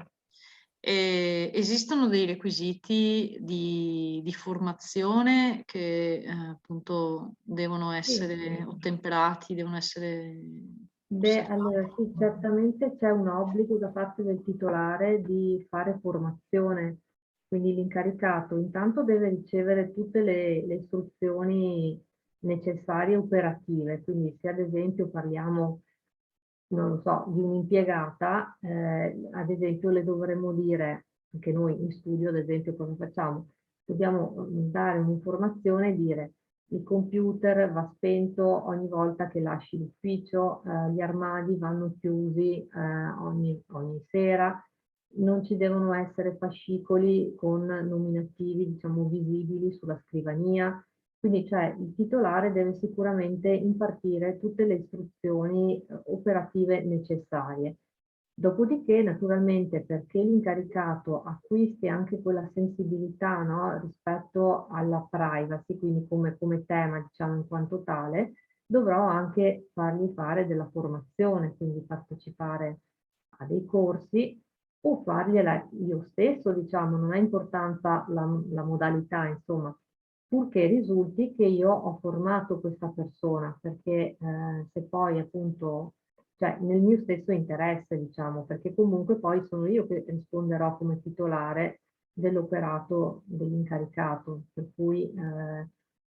esistono dei requisiti di formazione che appunto devono essere ottemperati, devono essere Beh, allora osservati? sì, certamente c'è un obbligo da parte del titolare di fare formazione, quindi l'incaricato intanto deve ricevere tutte le istruzioni necessarie operative, quindi se ad esempio parliamo, non lo so, di un'impiegata, ad esempio le dovremmo dire, anche noi in studio ad esempio cosa facciamo? Dobbiamo dare un'informazione e dire il computer va spento ogni volta che lasci l'ufficio, gli armadi vanno chiusi ogni sera, non ci devono essere fascicoli con nominativi, diciamo, visibili sulla scrivania. Quindi cioè, il titolare deve sicuramente impartire tutte le istruzioni operative necessarie. Dopodiché, naturalmente, perché l'incaricato acquisti anche quella sensibilità, no, rispetto alla privacy, quindi come tema, diciamo, in quanto tale, dovrò anche fargli fare della formazione, quindi partecipare a dei corsi o fargliela io stesso, diciamo, non ha importanza la modalità, insomma, purché risulti che io ho formato questa persona, perché se poi appunto, cioè nel mio stesso interesse, diciamo, perché comunque poi sono io che risponderò come titolare dell'operato dell'incaricato, per cui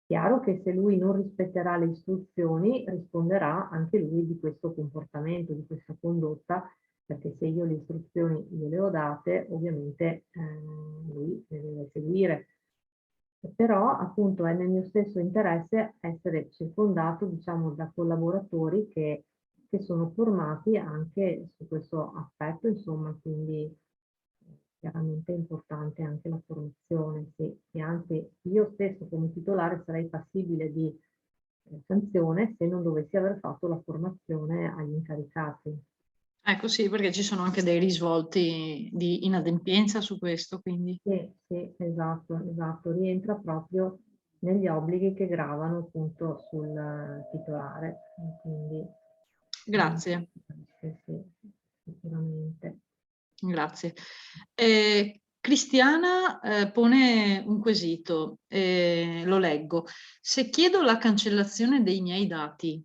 chiaro che se lui non rispetterà le istruzioni risponderà anche lui di questo comportamento, di questa condotta, perché se io le istruzioni gliele ho date, ovviamente lui le deve seguire. Però appunto è nel mio stesso interesse essere circondato, diciamo, da collaboratori che sono formati anche su questo aspetto, insomma, quindi chiaramente è importante anche la formazione, sì, e anzi io stesso come titolare sarei passibile di sanzione se non dovessi aver fatto la formazione agli incaricati. Ecco sì, perché ci sono anche dei risvolti di inadempienza su questo, quindi. Sì, esatto, esatto, rientra proprio negli obblighi che gravano appunto sul titolare. Quindi... Grazie. Sì, sicuramente. Grazie. Cristiana pone un quesito, lo leggo. Se chiedo la cancellazione dei miei dati,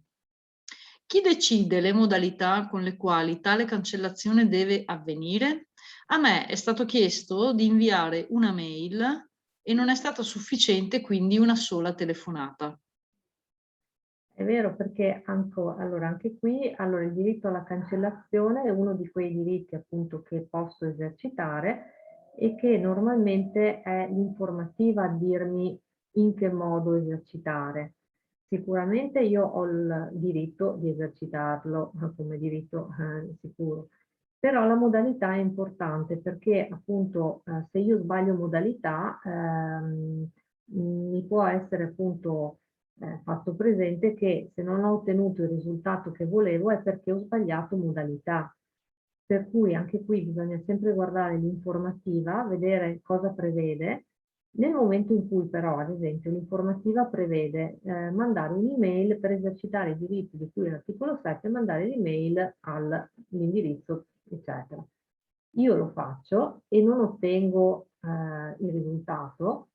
chi decide le modalità con le quali tale cancellazione deve avvenire? A me è stato chiesto di inviare una mail e non è stata sufficiente, quindi una sola telefonata. È vero, perché anche qui il diritto alla cancellazione è uno di quei diritti appunto che posso esercitare e che normalmente è l'informativa a dirmi in che modo esercitare. Sicuramente io ho il diritto di esercitarlo come diritto sicuro, però la modalità è importante perché appunto se io sbaglio modalità mi può essere appunto fatto presente che se non ho ottenuto il risultato che volevo è perché ho sbagliato modalità. Per cui anche qui bisogna sempre guardare l'informativa, vedere cosa prevede. Nel momento in cui però, ad esempio, l'informativa prevede mandare un'email per esercitare i diritti di cui l'articolo 7, mandare l'email all'indirizzo, eccetera. Io lo faccio e non ottengo il risultato,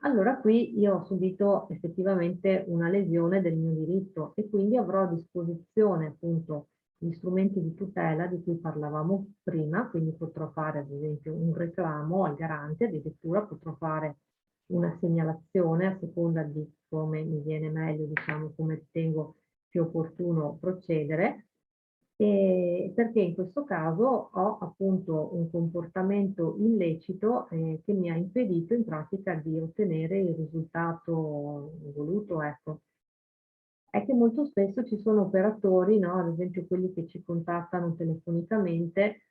allora qui io ho subito effettivamente una lesione del mio diritto e quindi avrò a disposizione appunto gli strumenti di tutela di cui parlavamo prima, quindi potrò fare ad esempio un reclamo al garante, addirittura potrò fare una segnalazione a seconda di come mi viene meglio, diciamo, come ritengo più opportuno procedere, perché in questo caso ho appunto un comportamento illecito che mi ha impedito in pratica di ottenere il risultato voluto, ecco. È che molto spesso ci sono operatori, no? Ad esempio quelli che ci contattano telefonicamente,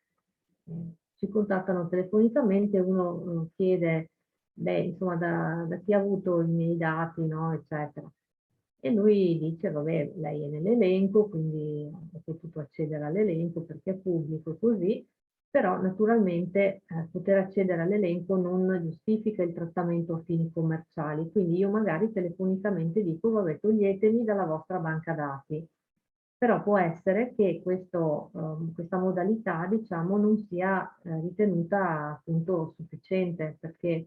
uno chiede, beh, insomma, da chi ha avuto i miei dati, no? Eccetera. E lui dice, vabbè, lei è nell'elenco, quindi ho potuto accedere all'elenco perché è pubblico così, però naturalmente poter accedere all'elenco non giustifica il trattamento a fini commerciali, quindi io magari telefonicamente dico, vabbè, toglietemi dalla vostra banca dati. Però può essere che questa modalità, diciamo, non sia ritenuta appunto sufficiente perché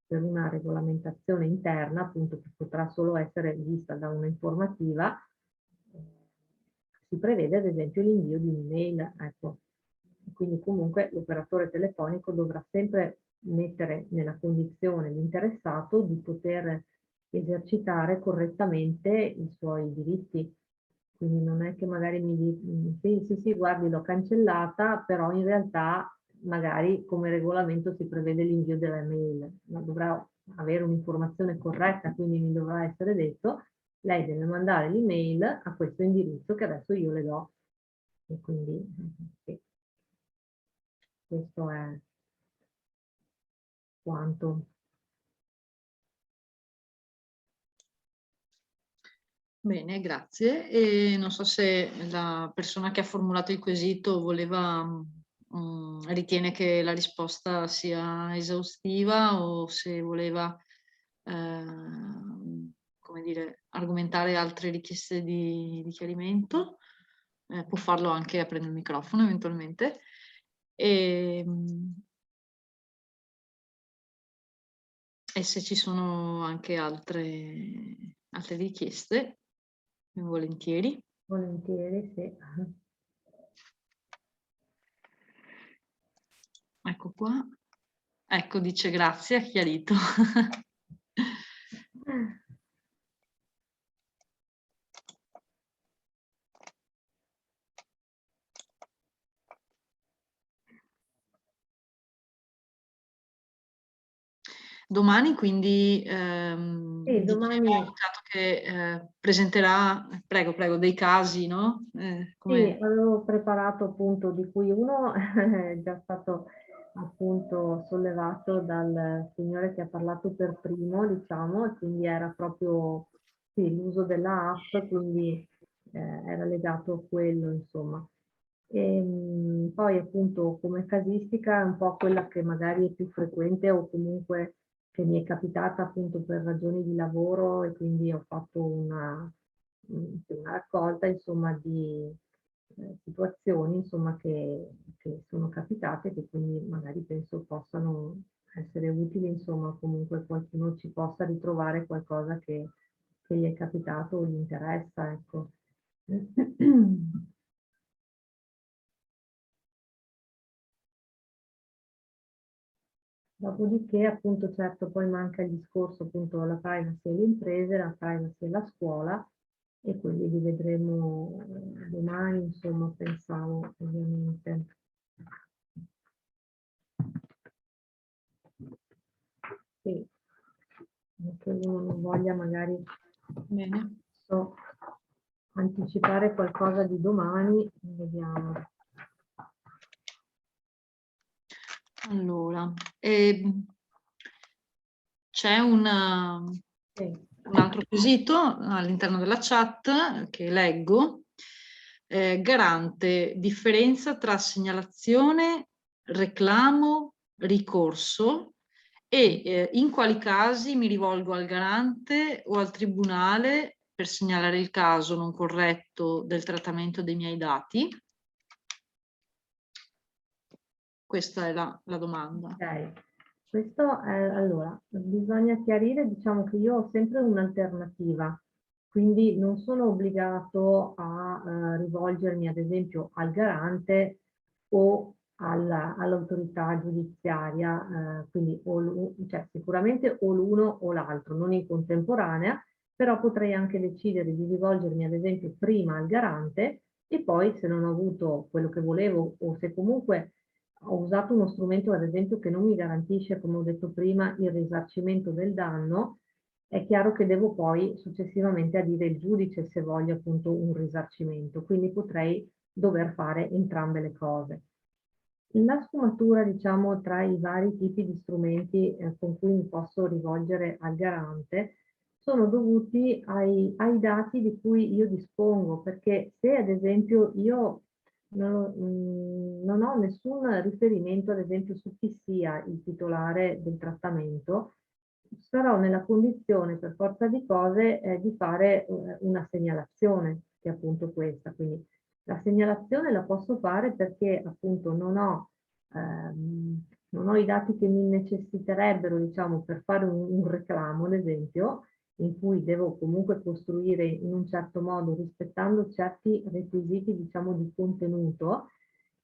per una regolamentazione interna, appunto, che potrà solo essere vista da un'informativa, si prevede ad esempio l'invio di un'email, ecco. Quindi comunque l'operatore telefonico dovrà sempre mettere nella condizione l'interessato di poter esercitare correttamente i suoi diritti. Quindi non è che magari mi dici, sì, guardi, l'ho cancellata, però in realtà magari come regolamento si prevede l'invio della mail, ma dovrà avere un'informazione corretta, quindi mi dovrà essere detto, lei deve mandare l'email a questo indirizzo che adesso io le do. E quindi sì, questo è quanto. Bene, grazie. E non so se la persona che ha formulato il quesito ritiene che la risposta sia esaustiva o se voleva, come dire, argomentare altre richieste di chiarimento. Può farlo anche aprendo il microfono eventualmente. E se ci sono anche altre richieste, volentieri. Volentieri, sì. Ecco qua. Ecco, dice grazie, ha chiarito. Domani quindi Sì, domani ha indicato che presenterà, prego, dei casi, no? sì, avevo preparato appunto di cui uno è già stato appunto sollevato dal signore che ha parlato per primo, diciamo, e quindi era proprio sì, l'uso della app, quindi era legato a quello, insomma. Poi appunto come casistica è un po' quella che magari è più frequente o comunque che mi è capitata appunto per ragioni di lavoro e quindi ho fatto una raccolta insomma situazioni insomma che sono capitate, che quindi magari penso possano essere utili, insomma comunque qualcuno ci possa ritrovare qualcosa che gli è capitato o gli interessa, ecco. Dopodiché appunto certo poi manca il discorso appunto la privacy e le imprese, la privacy e la scuola, e quelli li vedremo domani, insomma, pensavo ovviamente. Sì, che uno non voglia magari anticipare qualcosa di domani, vediamo. Allora, c'è un altro quesito all'interno della chat che leggo. Garante, differenza tra segnalazione, reclamo, ricorso e in quali casi mi rivolgo al garante o al tribunale per segnalare il caso non corretto del trattamento dei miei dati? Questa è la domanda. Ok, questo è, allora, bisogna chiarire, diciamo che io ho sempre un'alternativa, quindi non sono obbligato a rivolgermi ad esempio al garante o all'autorità giudiziaria, quindi cioè, sicuramente o l'uno o l'altro, non in contemporanea, però potrei anche decidere di rivolgermi ad esempio prima al garante e poi se non ho avuto quello che volevo o se comunque ho usato uno strumento ad esempio che non mi garantisce, come ho detto prima, il risarcimento del danno, è chiaro che devo poi successivamente adire il giudice se voglio appunto un risarcimento, quindi potrei dover fare entrambe le cose. La sfumatura, diciamo, tra i vari tipi di strumenti con cui mi posso rivolgere al garante sono dovuti ai dati di cui io dispongo, perché se ad esempio io non ho nessun riferimento, ad esempio, su chi sia il titolare del trattamento, sarò nella condizione, per forza di cose, di fare una segnalazione, che è appunto questa. Quindi la segnalazione la posso fare perché appunto non ho i dati che mi necessiterebbero, diciamo, per fare un reclamo, ad esempio, in cui devo comunque costruire in un certo modo rispettando certi requisiti, diciamo, di contenuto,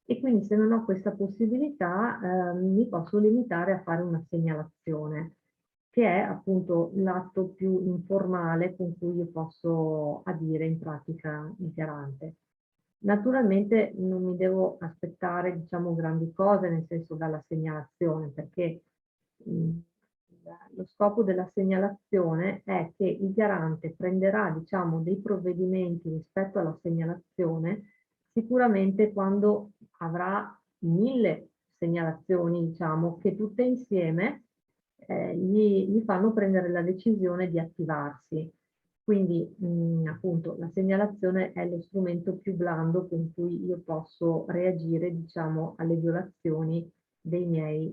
e quindi se non ho questa possibilità mi posso limitare a fare una segnalazione, che è appunto l'atto più informale con cui io posso adire in pratica il garante. Naturalmente non mi devo aspettare, diciamo, grandi cose, nel senso dalla segnalazione, perché lo scopo della segnalazione è che il garante prenderà, diciamo, dei provvedimenti rispetto alla segnalazione sicuramente quando avrà 1000 segnalazioni, diciamo, che tutte insieme gli fanno prendere la decisione di attivarsi. Quindi appunto la segnalazione è lo strumento più blando con cui io posso reagire, diciamo, alle violazioni dei miei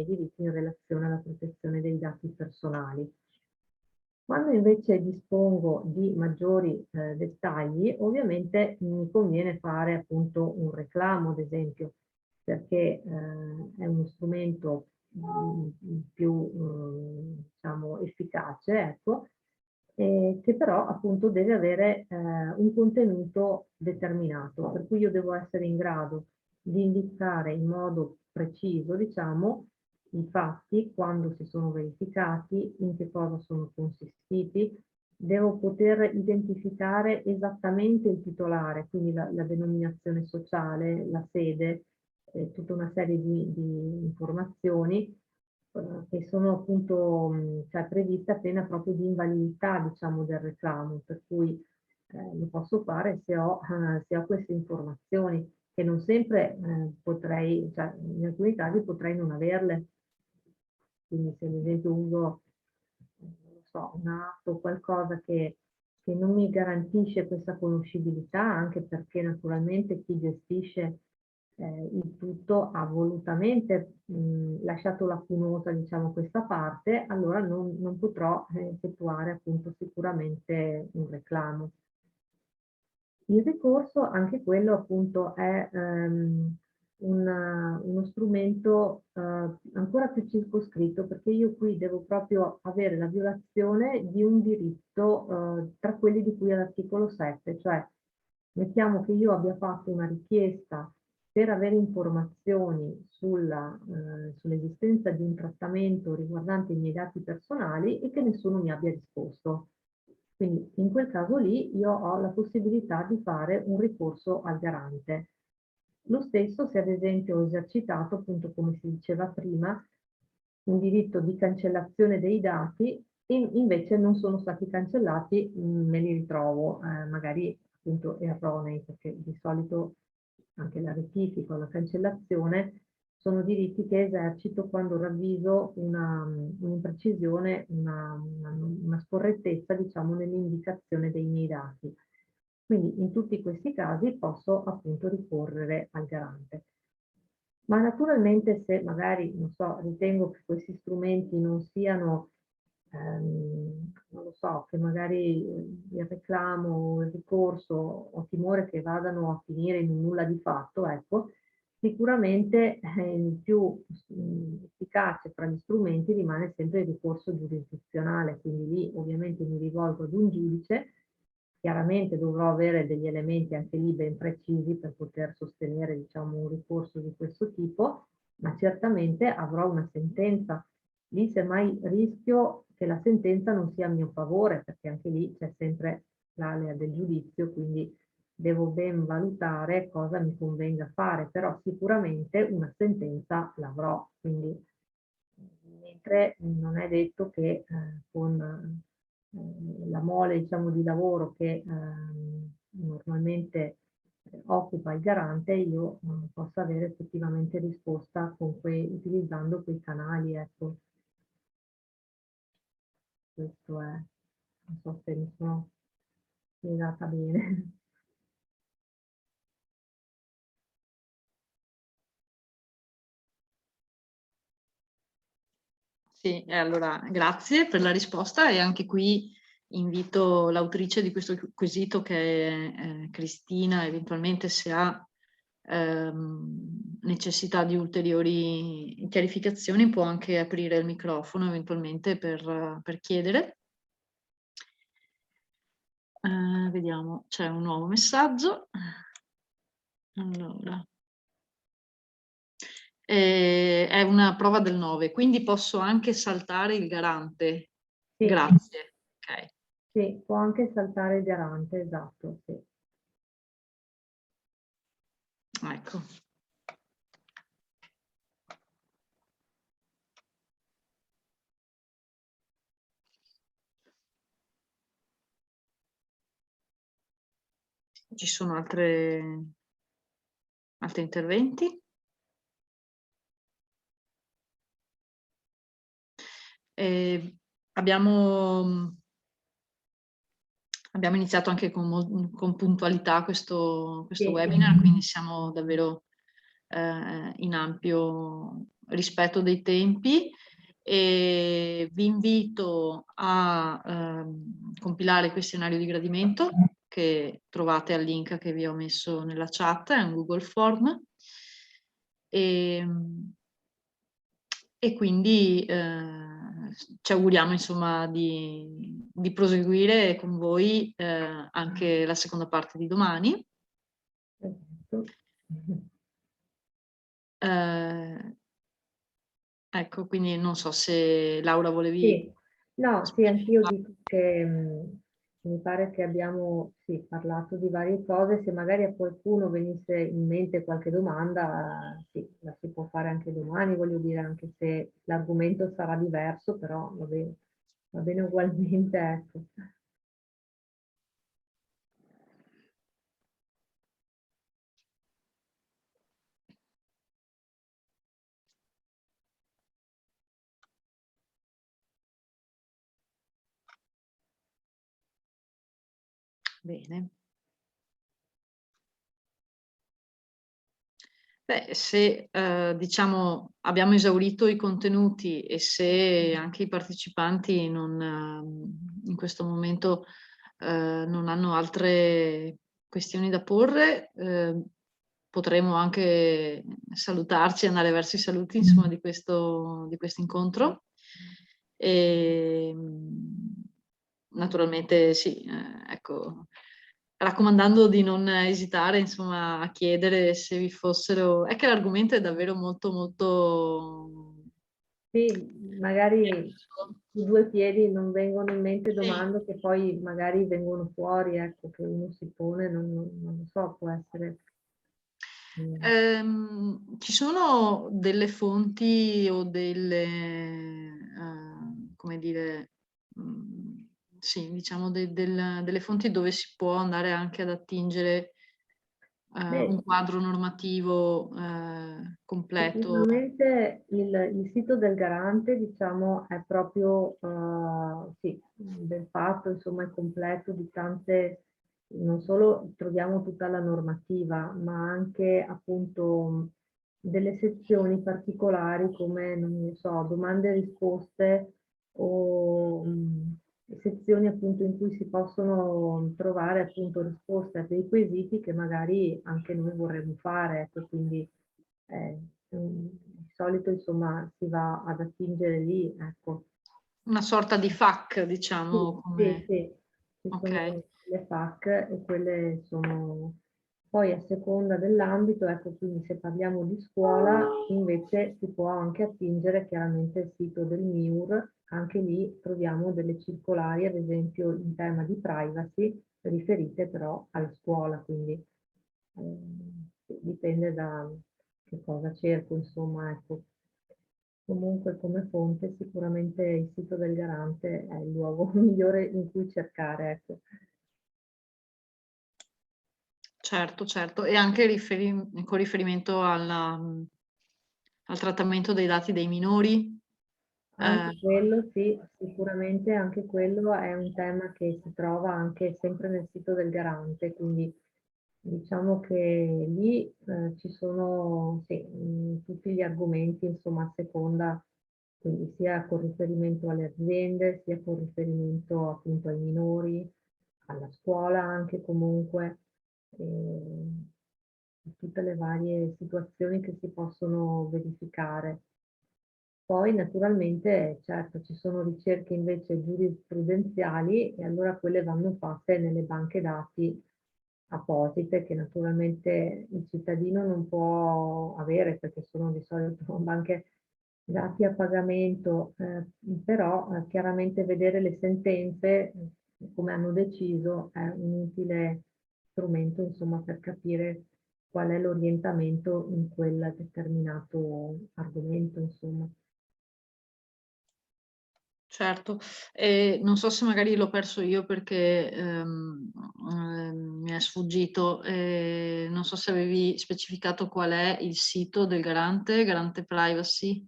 diritti in relazione alla protezione dei dati personali. Quando invece dispongo di maggiori dettagli, ovviamente mi conviene fare appunto un reclamo, ad esempio, perché è uno strumento più diciamo, efficace, ecco, che però appunto deve avere un contenuto determinato, per cui io devo essere in grado di indicare in modo preciso, diciamo, i fatti, quando si sono verificati, in che cosa sono consistiti, devo poter identificare esattamente il titolare, quindi la denominazione sociale, la sede, tutta una serie di informazioni che sono appunto cioè, previste a pena proprio di invalidità, diciamo, del reclamo, per cui lo posso fare se ho queste informazioni, che non sempre potrei, cioè in alcuni casi potrei non averle. Quindi se ad esempio uso, non so, un'app o qualcosa che non mi garantisce questa conoscibilità, anche perché naturalmente chi gestisce il tutto ha volutamente lasciato lacunosa, diciamo, questa parte, allora non potrò effettuare appunto sicuramente un reclamo. Il ricorso, anche quello appunto è uno strumento ancora più circoscritto, perché io qui devo proprio avere la violazione di un diritto tra quelli di cui è l'articolo 7, cioè mettiamo che io abbia fatto una richiesta per avere informazioni sull'esistenza di un trattamento riguardante i miei dati personali e che nessuno mi abbia risposto. Quindi in quel caso lì io ho la possibilità di fare un ricorso al garante. Lo stesso se ad esempio ho esercitato, appunto come si diceva prima, un diritto di cancellazione dei dati e invece non sono stati cancellati, me li ritrovo magari appunto erronei, perché di solito anche la rettifica o la cancellazione sono diritti che esercito quando ravviso un'imprecisione, una scorrettezza, diciamo, nell'indicazione dei miei dati. Quindi in tutti questi casi posso appunto ricorrere al garante. Ma naturalmente se magari, non so, ritengo che questi strumenti non siano, non lo so, che magari il reclamo o il ricorso ho timore che vadano a finire in un nulla di fatto, ecco, sicuramente il più efficace tra gli strumenti rimane sempre il ricorso giurisdizionale, quindi lì ovviamente mi rivolgo ad un giudice. Chiaramente dovrò avere degli elementi anche lì ben precisi per poter sostenere, diciamo, un ricorso di questo tipo, ma certamente avrò una sentenza. Lì semmai rischio che la sentenza non sia a mio favore, perché anche lì c'è sempre l'alea del giudizio, quindi devo ben valutare cosa mi convenga fare, però sicuramente una sentenza l'avrò, quindi mentre non è detto che con la mole, diciamo, di lavoro che normalmente occupa il garante, io possa avere effettivamente risposta utilizzando quei canali, ecco. Questo è, non so se mi sono spiegata bene. Sì, allora grazie per la risposta e anche qui invito l'autrice di questo quesito, che è Cristina, eventualmente se ha necessità di ulteriori chiarificazioni può anche aprire il microfono eventualmente per chiedere. Vediamo, c'è un nuovo messaggio. Allora. È una prova del 9, quindi posso anche saltare il garante. Sì. Grazie. Okay. Sì, può anche saltare il garante, esatto, sì. Ecco. Ci sono altri interventi? Abbiamo iniziato anche con puntualità questo Sì. webinar, quindi siamo davvero in ampio rispetto dei tempi e vi invito a compilare il questionario di gradimento che trovate al link che vi ho messo nella chat, è un Google Form e quindi ci auguriamo insomma di proseguire con voi anche la seconda parte di domani. Ecco, quindi non so se Laura volevi... Sì, no, sì, anch'io dico che mi pare che abbiamo parlato di varie cose, se magari a qualcuno venisse in mente qualche domanda, sì, la si può fare anche domani, voglio dire, anche se l'argomento sarà diverso, però va bene ugualmente, ecco. Bene. Beh, se diciamo abbiamo esaurito i contenuti e se anche i partecipanti in questo momento non hanno altre questioni da porre. Potremo anche salutarci, andare verso i saluti, insomma, di questo incontro. E, naturalmente sì, ecco, raccomandando di non esitare, insomma, a chiedere se vi fossero... È che l'argomento è davvero molto, molto... Sì, magari su due piedi non vengono in mente domande che poi magari vengono fuori, ecco, che uno si pone, non lo so, può essere... Ci sono delle fonti o delle, come dire, sì, diciamo delle fonti dove si può andare anche ad attingere un quadro normativo completo? Sicuramente il sito del Garante, diciamo, è proprio, sì, del fatto, insomma, è completo di tante, non solo troviamo tutta la normativa, ma anche appunto delle sezioni particolari come, non so, domande e risposte o sezioni appunto in cui si possono trovare appunto risposte a dei quesiti che magari anche noi vorremmo fare, ecco, quindi di solito insomma si va ad attingere lì, ecco. Una sorta di FAQ, diciamo, Sì, come... sì, ci sono le FAQ e quelle sono... Poi a seconda dell'ambito, ecco, quindi se parliamo di scuola, invece si può anche attingere chiaramente il sito del MIUR, anche lì troviamo delle circolari, ad esempio in tema di privacy, riferite però alla scuola, quindi dipende da che cosa cerco, insomma, ecco. Comunque come fonte sicuramente il sito del Garante è il luogo migliore in cui cercare, ecco. Certo, certo, e anche con riferimento al trattamento dei dati dei minori. Anche quello, sì, sicuramente anche quello è un tema che si trova anche sempre nel sito del Garante, quindi diciamo che lì ci sono sì, tutti gli argomenti, insomma, a seconda, quindi sia con riferimento alle aziende, sia con riferimento appunto ai minori, alla scuola anche comunque, tutte le varie situazioni che si possono verificare. Poi naturalmente, certo, ci sono ricerche invece giurisprudenziali e allora quelle vanno fatte nelle banche dati apposite che naturalmente il cittadino non può avere perché sono di solito banche dati a pagamento, però chiaramente vedere le sentenze, come hanno deciso, è un utile strumento, insomma, per capire qual è l'orientamento in quel determinato argomento, insomma. Certo, non so se magari l'ho perso io perché mi è sfuggito, non so se avevi specificato qual è il sito del Garante, Garante Privacy.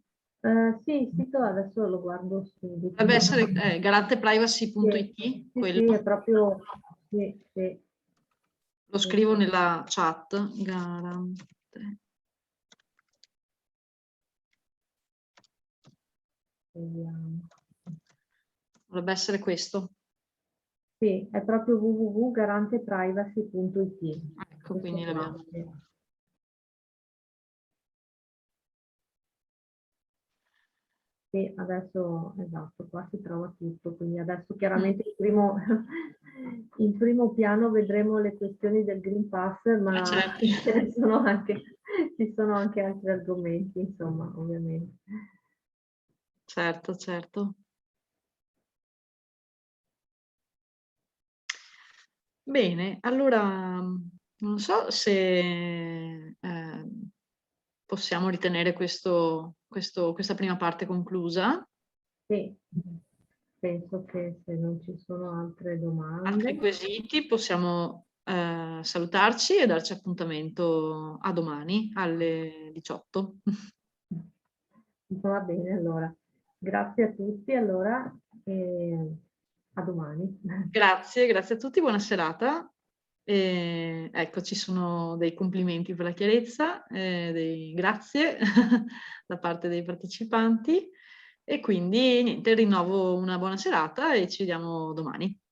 Sì, il sito adesso lo guardo su... Dovrebbe essere garanteprivacy.it, Sì, quello. sì, è proprio... Sì, sì. Lo scrivo nella chat. Garante. Dovrebbe essere questo. Sì, è proprio www.garanteprivacy.it. Ecco, quindi l'abbiamo. Sì, adesso, esatto, qua si trova tutto, quindi adesso chiaramente in primo piano vedremo le questioni del Green Pass, ma Certo. ci sono anche altri argomenti, insomma, ovviamente. Certo, certo. Bene, allora non so se possiamo ritenere questa prima parte conclusa. Sì, penso che se non ci sono altre domande... Altri quesiti possiamo salutarci e darci appuntamento a domani alle 18. Va bene, allora. Grazie a tutti, allora, e a domani. Grazie, grazie a tutti, buona serata. Ecco, ci sono dei complimenti per la chiarezza, dei grazie da parte dei partecipanti e quindi niente, rinnovo una buona serata e ci vediamo domani.